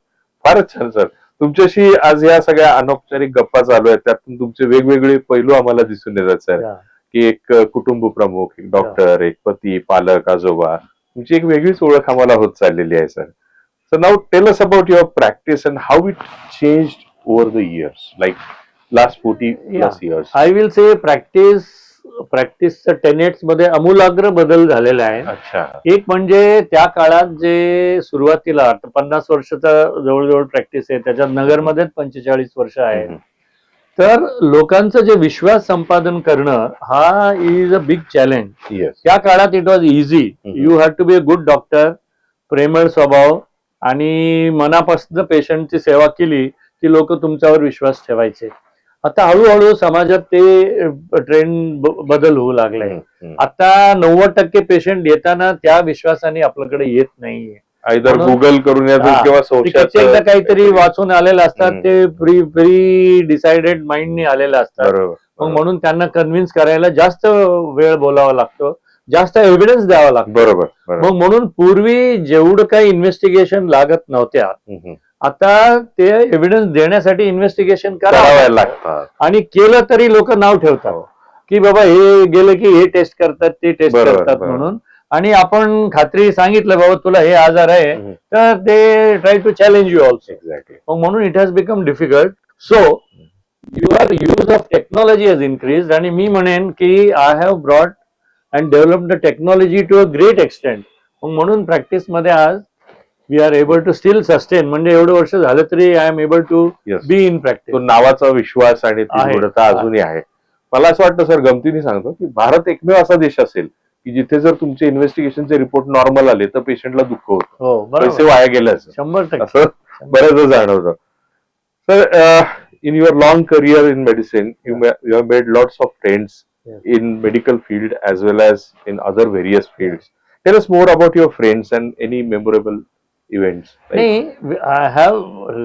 फारच छान सर. तुमच्याशी आज या सगळ्या अनौपचारिक गप्पा चालू आहेत, त्यातून तुमचे वेगवेगळे पैलू आम्हाला दिसून येतात सर. Yeah. की एक कुटुंब प्रमुख, एक डॉक्टर, एक पती, पालक, आजोबा, तुमची एक वेगळीच ओळख आम्हाला होत चाललेली आहे sir. So now tell us about your practice and how it changed over the years, like last 40+ years. I will say प्रॅक्टिसच्या टेनेट्स मध्ये अमूलाग्र बदल झालेला आहे. अच्छा. एक म्हणजे त्या काळात जे सुरुवातीला 50 वर्षाचा जवळजवळ प्रॅक्टिस आहे, त्याच्यात नगरमध्येच 45 वर्ष आहे. तर लोकांचं जे विश्वास संपादन करणं हा is a big challenge. Yes. त्या काळात it was easy. You have to be a good doctor, प्रेमळ स्वभाव, आणि मनापासून पेशंटची सेवा केली की लोक तुमच्यावर विश्वास ठेवायचे. आता हळूहळू समाजात ते ट्रेंड बदल होऊ लागलाय. आता 90% पेशंट येताना त्या विश्वासाने आपल्याकडे येत नाहीये. आयदर गुगल करून येतात किंवा एकदा काहीतरी वाचून आलेलं असतात, ते प्री डिसाइडेड माइंडने आलेलं असतात. मग म्हणून त्यांना कन्व्हिन्स करायला जास्त वेळ बोलावा लागतो, जास्त एव्हिडन्स द्यावा लागतो. बरोबर. मग म्हणून पूर्वी जेवढं काही इन्व्हेस्टिगेशन लागत नव्हत्या, आता ते एव्हिडन्स देण्यासाठी इन्व्हेस्टिगेशन करावं लागतं. आणि केलं तरी लोक नाव ठेवतात की बाबा हे गेले की हे टेस्ट करतात, ते टेस्ट करतात म्हणून. आणि आपण खात्री सांगितलं बाबा तुला हे आजार आहे, तर ते try to challenge you also. Exactly. मग म्हणून it has become difficult. So your use of technology has increase. आणि मी म्हणेन की I have brought and developed the technology to a great extent. मग म्हणून प्रॅक्टिस मध्ये आज we are able to still sustain, म्हणजे एवढे वर्ष झालं तरी I am able to be in practice. तो नावाचा विश्वास आणि ती दृढता अजूनही आहे. मला असं वाटतं सर, गमतीने सांगतो की भारत एकमेव असा देश असेल की जिथे जर तुमचे इन्व्हेस्टिगेशनचे रिपोर्ट नॉर्मल आले तर पेशंटला दुःख होतं, पैसे वाया गेले, 100% असं बऱ्याचदा जाणवतं. Sir, in your long career in medicine you have made lots of friends in medical field as well as in other various fields. Tell us more about your friends and any memorable events. I have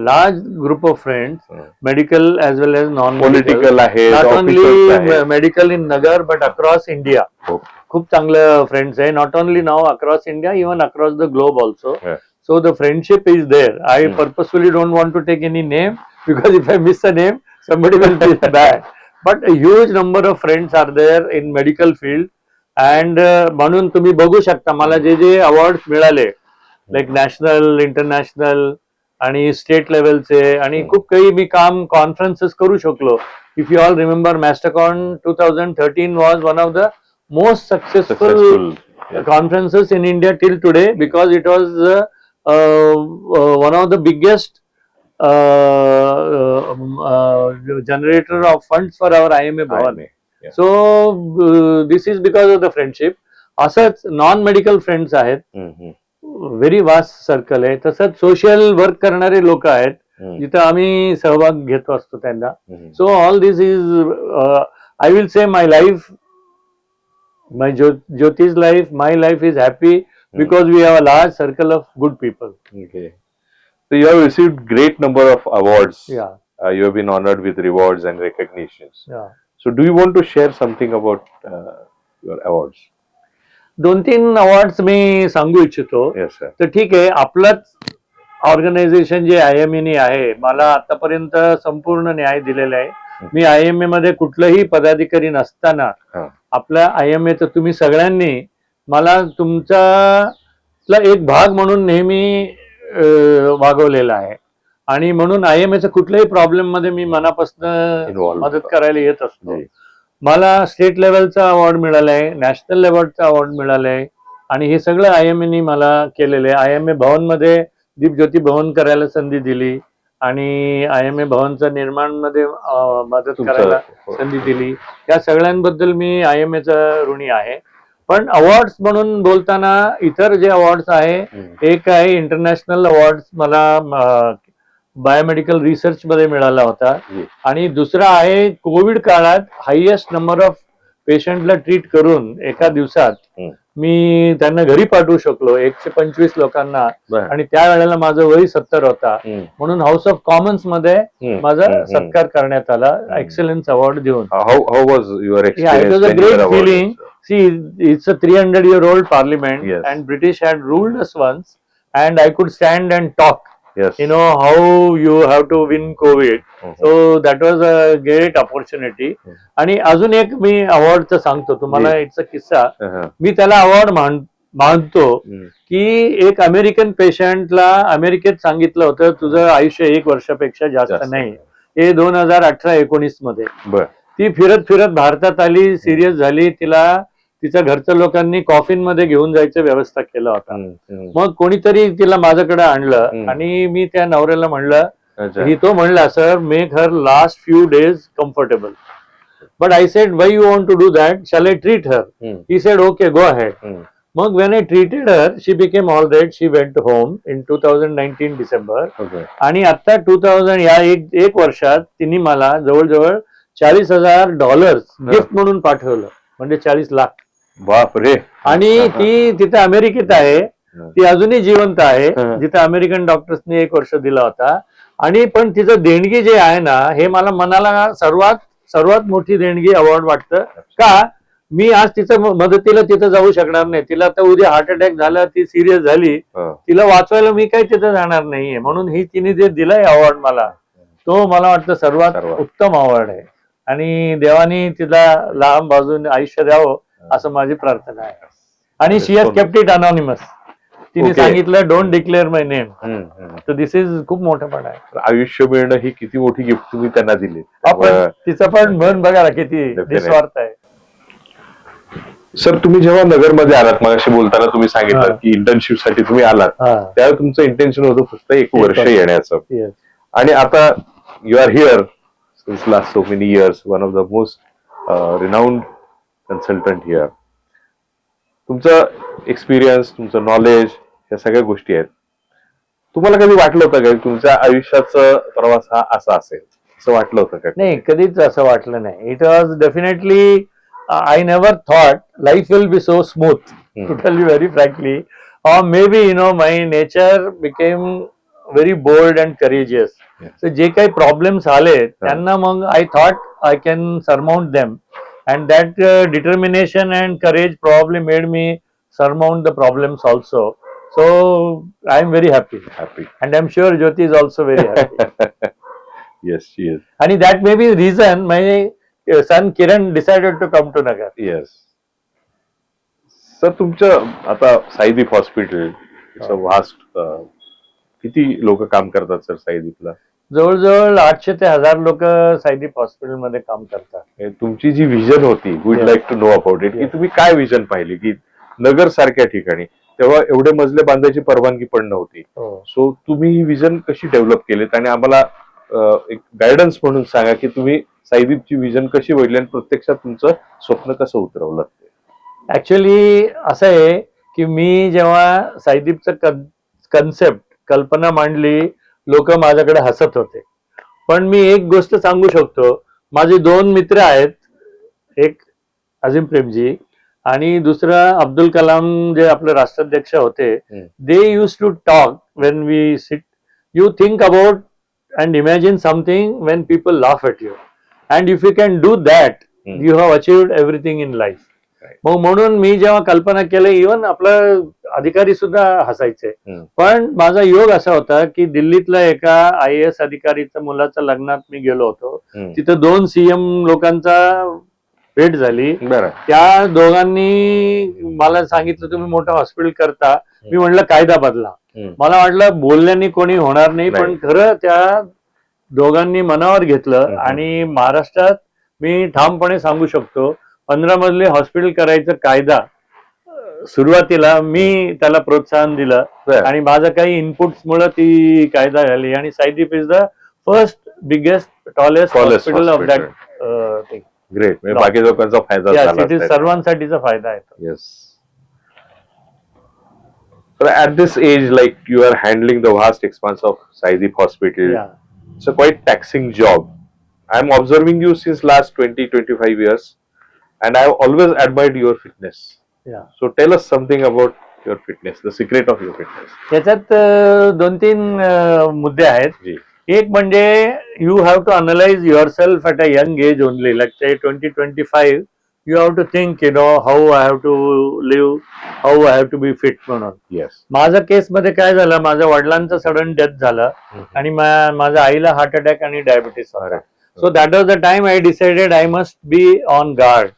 large group of friends, medical as well as non-medical. Political आहे, Not officers only आहे. medical in Nagar but across India. खूप चांगले friends आहे. Not only now across India, even across the globe also. Yeah. So the friendship is there. I purposefully don't want to take any name because if I miss a name, somebody will feel bad. But a huge number of friends are there in medical field. And म्हणून तुम्ही बघू शकता मला जे जे award मिळाले, like national, international आणि state लेवलचे, आणि खूप काही मी काम कॉन्फरन्सेस करू शकलो. If you all remember, Mastercon 2013 was one of the most successful conferences in India till today because it was one of the biggest generator of funds for our IMA Bhavan. Yeah. So this is because of the friendship. असंच non medical friends आहेत, very vast circle आहे. तसंच social work करणारे लोक आहेत जिथं आम्ही सहभाग घेतो असतो त्यांना. So all this is I will say my life, my Jyoti's life, my life is happy because we have a large circle of good people. Okay. So you have received great number of awards. Yeah. You have been honored with rewards and recognitions. Yeah. So do you want to share something about your awards? 2-3 awards मी सांगू इच्छितो. Yes, sir. तर ठीक आहे, आपलंच organisation जे IMA आहे, मला आतापर्यंत संपूर्ण न्याय दिलेला आहे. मी IMA मध्ये कुठलंही पदाधिकारी नसताना आपल्या IMA तर तुम्ही सगळ्यांनी मला तुमचा एक भाग म्हणून नेहमी वागवलेला आहे. आणि म्हणून IMAच्या कुठल्याही प्रॉब्लेम मध्ये मी मनापासून मदत करायला येत असतो. मला स्टेट लेवलचा अवॉर्ड मिळालाय, नॅशनल लेवलचा अवॉर्ड मिळालाय, आणि हे सगळं IMA मला केलेलं आहे. IMA भवनमध्ये दीपज्योती भवन करायला संधी दिली आणि IMA भवनचं निर्माण मध्ये मदत करायला संधी दिली. या सगळ्यांबद्दल मी IMAचा ऋणी आहे. पण अवॉर्ड्स म्हणून बोलताना इतर जे अवॉर्ड्स आहे, एक आहे इंटरनॅशनल अवॉर्ड मला बायोमेडिकल रिसर्च मध्ये मिळाला होता आणि दुसरा आहे कोविड काळात हायएस्ट नंबर ऑफ पेशंटला ट्रीट करून एका दिवसात मी त्यांना घरी पाठवू शकलो 125 लोकांना आणि त्यावेळेला माझं वय 70 होता म्हणून हाऊस ऑफ कॉमन्स मध्ये माझा सत्कार करण्यात आला एक्सलन्स अवॉर्ड देऊन. How was your experience? It was a when you were great awarded, feeling. sir? See, it's a 300-year-old parliament, Yes. and British had ruled us once, and I could stand and talk. Yes. You know how you have to win COVID. So that was a great opportunity. आणि अजून एक मी अवॉर्डचं सांगतो तुम्हाला. It's a किस्सा. मी त्याला award मानतो की एक अमेरिकन पेशंटला अमेरिकेत सांगितलं होतं तुझं आयुष्य 1 वर्षापेक्षा जास्त नाही. हे 2018-19 मध्ये. ती फिरत फिरत भारतात आली, सिरियस झाली. तिला तिच्या घरच्या लोकांनी कॉफिन मध्ये घेऊन जायचं व्यवस्था केला होता. मग कोणीतरी तिला माझ्याकडे आणलं आणि मी त्या नवऱ्याला म्हणलं, तो म्हणला sir make her last few days comfortable. But I said why you want to do that, shall I treat her? He said okay go ahead. मग when I treated her she became all right. She went home in 2019 December. आणि आता 2000 या एक वर्षात तिने मला जवळजवळ $40,000 gift म्हणून पाठवलं, म्हणजे 40 लाख. बापरे. आणि ती तिथे अमेरिकेत आहे. ती अजूनही जिवंत आहे, जिथे अमेरिकन डॉक्टर्सनी 1 वर्ष दिला होता. आणि पण तिचं देणगी जे आहे ना, हे मला मनाला सर्वात मोठी देणगी अवॉर्ड वाटतं. का मी आज तिचं मदतीला तिथं जाऊ शकणार नाही. तिला आता उद्या हार्ट अटॅक झाला, ती सिरियस झाली, तिला वाचवायला मी काही तिथं जाणार नाहीये. म्हणून ही तिने जे दिलाय अवॉर्ड मला, तो मला वाटतं सर्वात उत्तम अवॉर्ड आहे. आणि देवानी तिला लांब बाजून आयुष्य द्यावं असं माझी प्रार्थना आहे. आणि शी हॅज केप्ट इट अनॉनिमस. तिने सांगितलं डोंट डिक्लेअर माय नेम. तर दिस इज खूप मोठं पण आहे. आयुष्य मिळणं ही किती मोठी गिफ्ट तुम्ही त्यांना दिली. तिचं पण मन बघा ना किती निस्वार्थ आहे. सर तुम्ही जेव्हा नगरमध्ये आलात, मगाशी बोलताना तुम्ही सांगितलं की इंटर्नशिप साठी तुम्ही आलात, त्यावेळी तुमचं इंटेन्शन होतं फक्त 1 वर्ष येण्याचं. आणि आता you are here since last so many years, one of the most renowned consultant here. तुमचं एक्सपिरियन्स, तुमचं नॉलेज, या सगळ्या गोष्टी आहेत. तुम्हाला कधी वाटलं होतं का तुमच्या आयुष्याचा प्रवास हा असा असेल, असं वाटलं होतं का? नाही, कधीच असं वाटलं नाही. It was definitely I never thought life will be so smooth, to tell you very frankly. Or maybe, my nature became very bold and courageous. So, जे काही problems आले, त्यांना मग I thought I can surmount them. And that determination and courage probably made me surmount the problems also. So, I am very happy. And I am sure Jyoti is also very happy. Yes, she is. And that may be the reason my son Kiran decided to come to Nagar. Yes. Sir तुमचं आता Saideep hospital vast, किती लोक काम करतात sir साईदीपला? जवळजवळ 800 ते 1000 लोक साईदीप हॉस्पिटलमध्ये काम करतात. तुमची जी विजन होती, would like to know about it, की तुम्ही काय विजन पाहिली की नगर सारख्या ठिकाणी तेव्हा एवढे मजले बांधायची परवानगी पण नव्हती. सो तुम्ही ही विजन कशी डेव्हलप केलीत आणि आम्हाला एक गायडन्स म्हणून सांगा की तुम्ही साईदीपची विजन कशी बघितली आणि प्रत्यक्षात तुमचं स्वप्न कसं उतरवलं? ऍक्च्युअली असं आहे की मी जेव्हा साईदीपचं कल्पना मांडली, लोक माझ्याकडे हसत होते. पण मी एक गोष्ट सांगू शकतो, माझे 2 मित्र आहेत, एक अजिम प्रेमजी आणि दुसरं अब्दुल कलाम जे आपले राष्ट्राध्यक्ष होते. They used to talk when we sit, you think about and imagine something when people laugh at you, and if you can do that, you have achieved everything in life. मग म्हणून मी जेव्हा कल्पना केलं, इव्हन आपलं अधिकारी सुद्धा हसायचे. पण माझा योग असा होता की दिल्लीतल्या एका IAS अधिकारीच्या मुलाच्या लग्नात मी गेलो होतो. तिथं 2 CM लोकांचा भेट झाली. त्या दोघांनी मला सांगितलं तुम्ही मोठं हॉस्पिटल करता. मी म्हणलं कायदा बदला. मला वाटलं बोलल्याने कोणी होणार नाही, पण खरं त्या दोघांनी मनावर घेतलं. आणि महाराष्ट्रात मी ठामपणे सांगू शकतो 15 मजले हॉस्पिटल करायचा कायदा सुरुवातीला मी त्याला प्रोत्साहन दिलं बरं. आणि माझं काही इनपुट्स मुळे ती कायदा झाली आणि Saideep is the first biggest tallest hospital of that thing. Great. म्हणजे बाकी लोकांचा फायदा झाला इट इज सर्वांसाठीचा फायदा आहे. Yes. But at this age, like you are handling the vast expanse of Saidip Hospital, Yeah. it's a quite taxing job. I'm observing you since last 20-25 years, and I've always admired your fitness. Yeah. So tell us something about your fitness, the secret of your fitness. त्याच्यात 2-3 मुद्दे आहेत. जी. एक म्हणजे you have to analyse yourself at a young age only, like say 20-25. You have to think how I have to live, how I have to be fit म्हणून. Yes. माझ्या केसमध्ये काय झालं, माझ्या वडिलांचं सडन डेथ झालं आणि माझ्या आईला हार्ट अटॅक आणि डायबिटीस होता. So that was the time I decided I must be on guard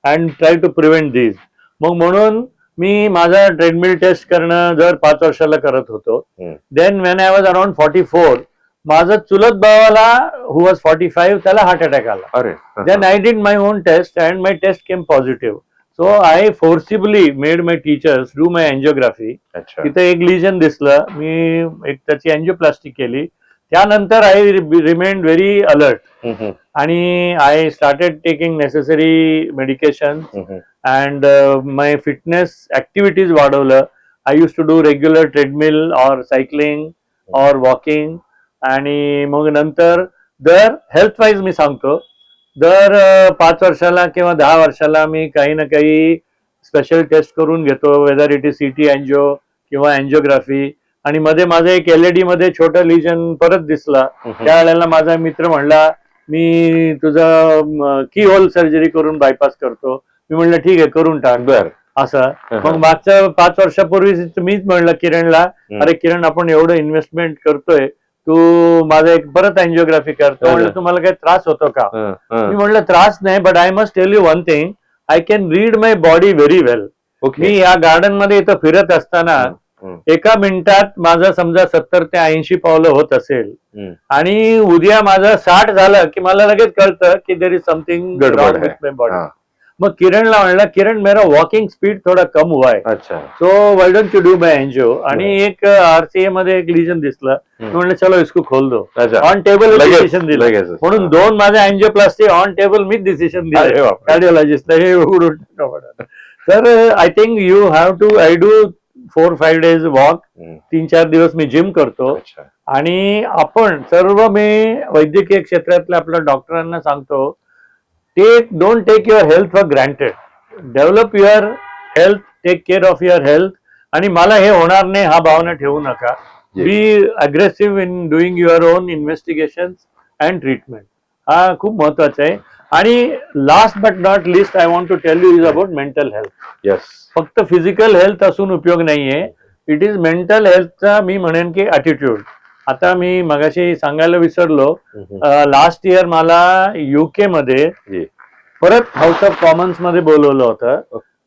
and try to prevent this. मग म्हणून मी माझा ट्रेडमिल टेस्ट करणं दर 5 वर्षाला करत होतो. Then when I was around 44, माझं चुलत भावाला हु वॉज 45 त्याला हार्ट अटॅक आला. अरे. Then I did my own test and my test came positive. So I forcibly made my teachers do my angiography. अच्छा. तिथे एक लिजन दिसलं, मी एक त्याची अँजिओप्लास्टी केली. त्यानंतर आय रिमेन्ड व्हेरी अलर्ट आणि I started taking necessary medication and my fitness activities वाढवलं. I use to do regular treadmill or cycling or walking. आणि मग नंतर दर हेल्थ वाईज मी सांगतो, दर 5 वर्षाला किंवा 10 वर्षाला मी काही ना काही स्पेशल टेस्ट करून घेतो, वेदर इट इज सीटी अँजिओ किंवा अँजिओग्राफी. आणि मध्ये माझं एक LED मध्ये छोटं लिजन परत दिसला. त्यावेळेला माझा मित्र म्हणला, मी तुझं की होल सर्जरी करून बायपास करतो. मी म्हणलं ठीक आहे, करून टाक. बर. असं मग मागच्या 5 वर्षापूर्वी मीच म्हणलं किरणला, अरे किरण आपण एवढं इन्व्हेस्टमेंट करतोय, तू माझं एक परत अँजिओग्राफी करतो. म्हणलं तुम्हाला काही त्रास होतो का? मी म्हणलं त्रास नाही, but I must tell you one thing, I can read my body very well. मी या गार्डन मध्ये इथं फिरत असताना एका मिनिटात माझं समजा 70 ते 80 पावलं होत असेल आणि उद्या माझं 60 झालं की मला लगेच कळतं की there is something wrong with my body. मग किरणला म्हणलं, किरण मेरा वॉकिंग स्पीड थोडा कम हुआ है, अच्छा, so why don't you do my angio. आणि एक RCA मध्ये एक लिजन दिसलं. म्हणलं चलो इसको खोल दो. ऑन टेबल डिसिजन दिलं. म्हणून 2 माझ्या अँजिओप्लास्टी ऑन टेबल मीच डिसिजन दिलं कार्डिओलॉजिस्टला. हे उघडून. तर I think you have to, I do 4-5 days walk, 3-4 दिवस मी जिम करतो. आणि आपण सर्व मी वैद्यकीय क्षेत्रातल्या आपल्या डॉक्टरांना सांगतो, don't take your health for granted. Develop your health, take care of your health. आणि मला हे होणार नाही हा भावना ठेवू नका. Be aggressive in doing your own investigation and treatment. हा खूप महत्वाचा आहे. आणि last but not least I want to tell you is about mental health. Yes. फक्त फिजिकल हेल्थ असून उपयोग नाहीये. इट इज मेंटल हेल्थचा मी म्हणेन की ॲटिट्यूड. आता मी मगाशी सांगायला विसरलो, लास्ट इयर मला UK मध्ये परत हाऊस ऑफ कॉमन्स मध्ये बोलवलं होतं.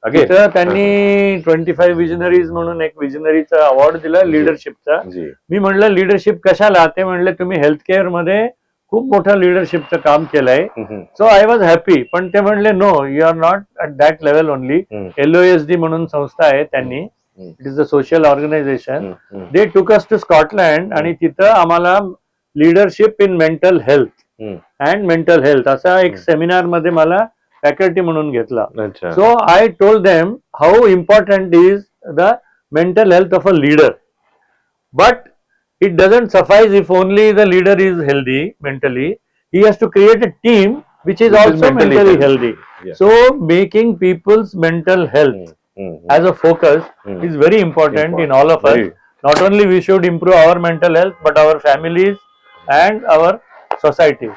तिथं त्यांनी 25 विजनरीज म्हणून एक विजनरीचा अवॉर्ड दिला लिडरशिपचा. मी म्हणलं लिडरशिप कशाला? ते म्हणले तुम्ही हेल्थ केअर मध्ये खूप मोठं लिडरशिपचं काम केलंय. So I was happy. पण ते म्हणले no, you are not at that level only. LOSD म्हणून संस्था आहे त्यांनी, it is a social organisation. They took us to Scotland आणि तिथं आम्हाला leadership in mental health and mental health असा एक सेमिनार मध्ये मला फॅकल्टी म्हणून घेतला. So I told them how important is the mental health of a leader. But it doesn't suffice if only the leader is healthy mentally. He has to create a team which is also mentally healthy. So making people's mental health as a focus is very important in all of us. Not only we should improve our mental health but our families and our society.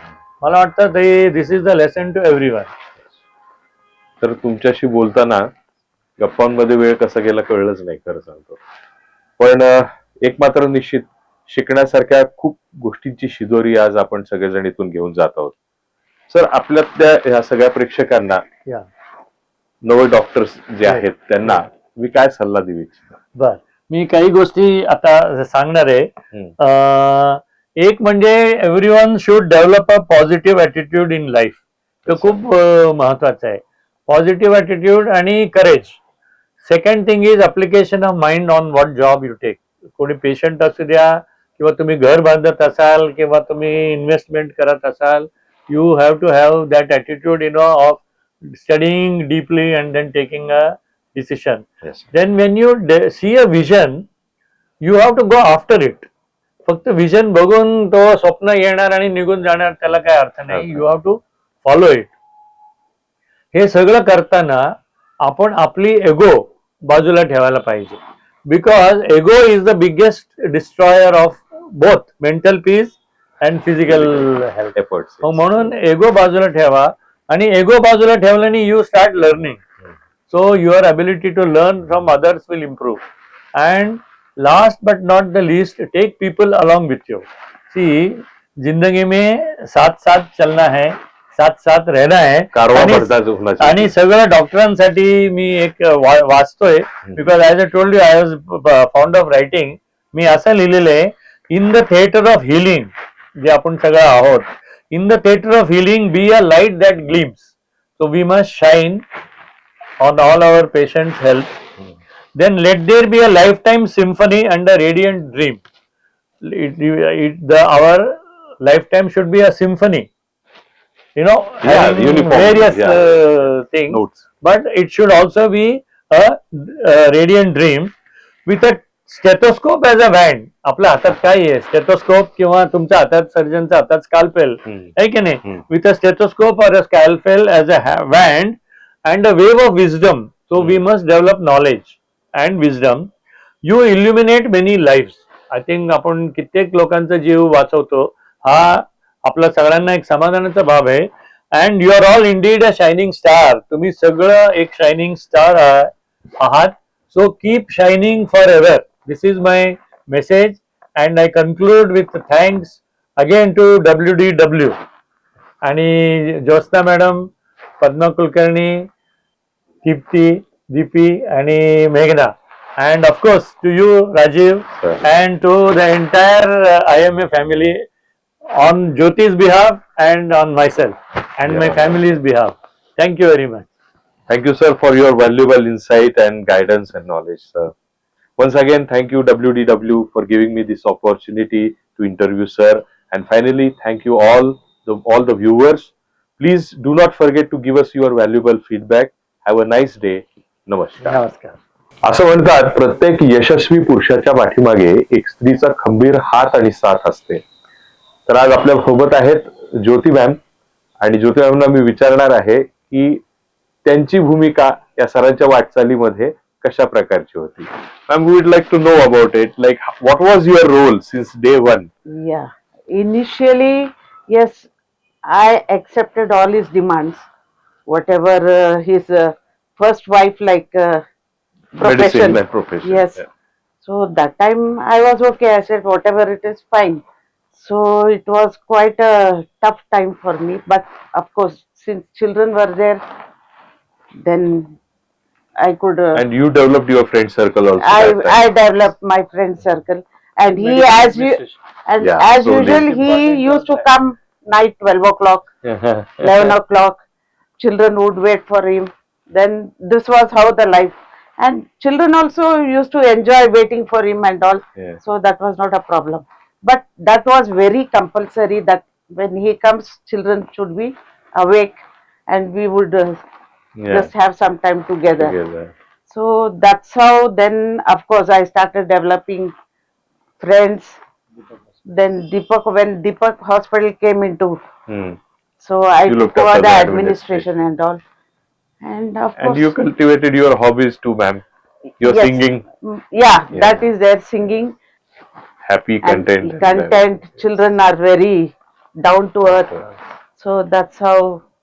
मला वाटतं this is the lesson to everyone. तर तुमच्याशी बोलताना गप्पांमध्ये वेळ कसा गेला कळलंच नाही, खरं सांगतो. पण एक मात्र निश्चित, शिकण्यासारख्या खूप गोष्टींची शिदोरी आज आपण सगळेजण इथून घेऊन जात आहोत. सर, आपल्यातल्या ह्या सगळ्या प्रेक्षकांना, नवे डॉक्टर्स जे आहेत त्यांना मी काय सल्ला देऊ इच्छितो? बर, मी काही गोष्टी आता सांगणार आहे. एक म्हणजे everyone should develop a positive attitude in life. तर खूप महत्वाचं आहे पॉझिटिव्ह ॲटिट्यूड आणि courage. Second thing is application of mind on what job you take. कोणी पेशंट असू द्या किंवा तुम्ही घर बांधत असाल किंवा तुम्ही इन्व्हेस्टमेंट करत असाल, you have to have that attitude, of studying deeply and then taking a decision. Yes. Then when you see a vision, you have to go after it. फक्त विजन बघून तो स्वप्न येणार आणि निघून जाणार, त्याला काय अर्थ नाही. You have to follow it. हे सगळं करताना आपण आपली एगो बाजूला ठेवायला पाहिजे, because ego is the biggest destroyer of both mental peace and physical health. Efforts. म्हणून एगो बाजूला ठेवा, आणि एगो बाजूला ठेवल्याने you start learning. So your ability to learn from others will improve. And last but not the least, take people along with you. See, जिंदगी में साथ साथ चलना है, साथ साथ रहना है. कारवा आणि- पडता होना चाहिए. आणि सगळ्या डॉक्टरांसाठी मी एक वाचतोय, because as a told you, I was found of writing. मी असं लिहिलेलं आहे, in the theatre of healing, जे आपण सगळं आहोत, in the theatre of healing be a light that glimpse. So we must shine on all our patients health. Then let there be a lifetime symphony and a radiant dream. Our lifetime should be a symphony, having uniform, various things, Notes. but it should also be a radiant dream with a stethoscope as a band. आपल्या हातात काय आहे, stethoscope किंवा तुमच्या हातात सर्जनच्या हातात स्कॅल्पेल आहे की नाही, with a stethoscope or a scalpel as a band and a wave of wisdom. So we must develop knowledge and wisdom. You illuminate many lives. I think आपण कित्येक लोकांचा जीव वाचवतो, हा आपला सगळ्यांना एक समाधानाचा भाव आहे. And you R all indeed a shining star. तुम्ही सगळं एक शायनिंग स्टार आहात. So keep shining for ever. This is my message and I conclude with thanks again to WDW आणि ज्योत्स्ना मॅडम, पद्मा कुलकर्णी, दीप्ती, दीपी आणि मेघना, and of course to you Rajiv, Sure. and to the entire IMA family on Jyoti's behalf and on myself and my Yeah. family's behalf. Thank you very much. Thank you, sir, for your valuable insight and guidance and knowledge, sir. Once again, thank you, WDW, for giving me this opportunity to interview, sir. And finally, thank you all the viewers. Please do not forget to give us your valuable feedback. Have a nice day. Namaskar. नमस्कार. असं म्हणतात, प्रत्येक यशस्वी पुरुषाच्या पाठीमागे एक स्त्रीचा खंबीर हात आणि साथ असते. तर आज आपल्या सोबत आहेत ज्योती मॅम, आणि ज्योती मॅमना मी विचारणार आहे की त्यांची भूमिका या सरांच्या वाटचालीमध्ये कशा प्रकारची होती. Ma'am, we would like to know about it, like what was your role since day one. Yeah. Initially, yes, I accepted all his demands, whatever his first wife Medicine profession. and profession. Yes. Yeah. So that time I was okay. I said whatever it is, fine. So it was quite a tough time for me, but of course, since children were there, then I could. And you developed your friend circle also. that time. I developed my friend circle, and he Yeah, as so usual he used to come night 12 o'clock, 11 o'clock. Children would wait for him. Then this was how the life, and children also used to enjoy waiting for him and all. Yeah. So that was not a problem. But that was very compulsory that when he comes, children should be awake, and we would Yeah. just have some time together. Together. So that's how then of course I started developing friends. Then when Deepak Hospital came into, Hmm. so I You took looked over after the the administration and all. And of And course, you cultivated your hobbies too, ma'am. Your yes. singing, Yeah, Yeah. that is their singing happy and content. content. Children are very down to earth. So that's how.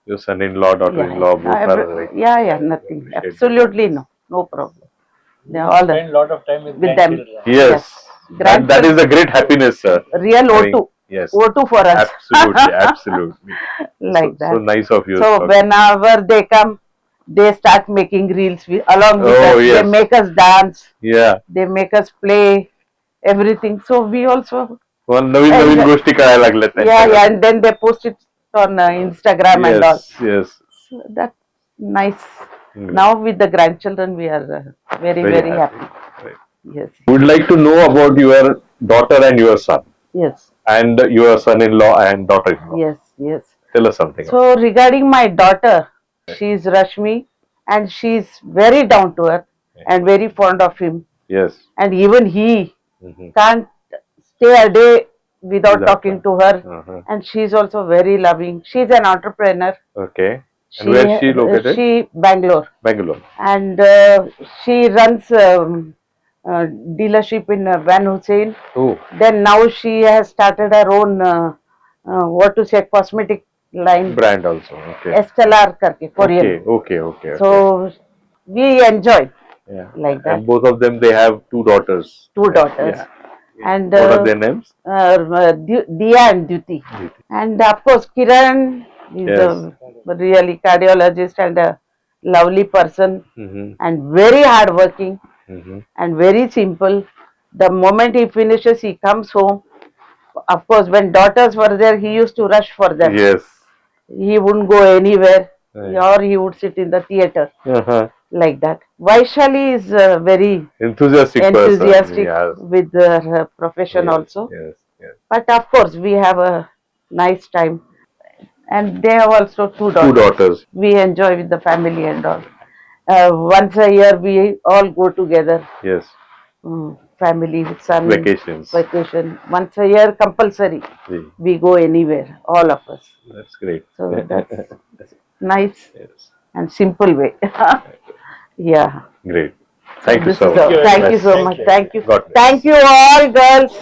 Your son-in-law, daughter-in-law, both are right. Yeah, nothing. Absolutely no problem. They are all Spend a lot of time with with them. grandchildren. Yes. And that is the great happiness, sir. Real Having- O2. Yes. O2 for us. Absolutely, absolutely. Like so, that. So nice of you. So sir. whenever they come, they start making reels along with Oh, us. yes. They make us dance. Yeah. They make us play everything. So we also, मला नवीन नवीन And- गोष्टी कळायला लागल्या yeah, त्यांच्याकडे. and then they post it on Instagram and all. Yes, yes. So that's nice. Now with the grandchildren, we are very, Very very happy. happy. Right. Yes, Would like to know about your daughter and your son, yes, and your son-in-law and daughter-in-law. yes, yes. Tell us something. So regarding my daughter, she's Rashmi, and she's very down to earth and very fond of him. Yes. And even he Mhm. can't stay a day without Without talking to her. Uh-huh. And she's also very loving. She's an entrepreneur. Okay. And where is she located? She Bangalore, Bangalore. and she runs dealership in Van Hussein. Oh. Then now she has started her own what to say cosmetic line, Brand also. Okay. Estelar karke, Korean. Okay. So we enjoy Yeah. like that. And both of them, they have two daughters. Two daughters. Yeah. And What are their names? Diya and Duty. And of course, Kiran is Yes. a really cardiologist and a lovely person Mm-hmm. and very hardworking Mm-hmm. and very simple. The moment he finishes, he comes home. Of course, when daughters were there, he used to rush for them. Yes. He wouldn't go anywhere, Right. or he would sit in the theater Uh-huh. like that. Vaishali is very Enthusiastic enthusiastic person. Yes. with her profession Yes. also. Yes. But of course, we have a nice time. And they have also two Two daughters. daughters. We enjoy with the family and all. Once a year, we all go together. Yes. Family with son. Vacations. Vacation. Once a year, compulsory. Gee, We go anywhere, all of us. that's great. So that's nice Yes. and simple way. Yeah. Great. Thank you This so is all. much. Thank you so much. Thank you. God bless. Thank you all, girls.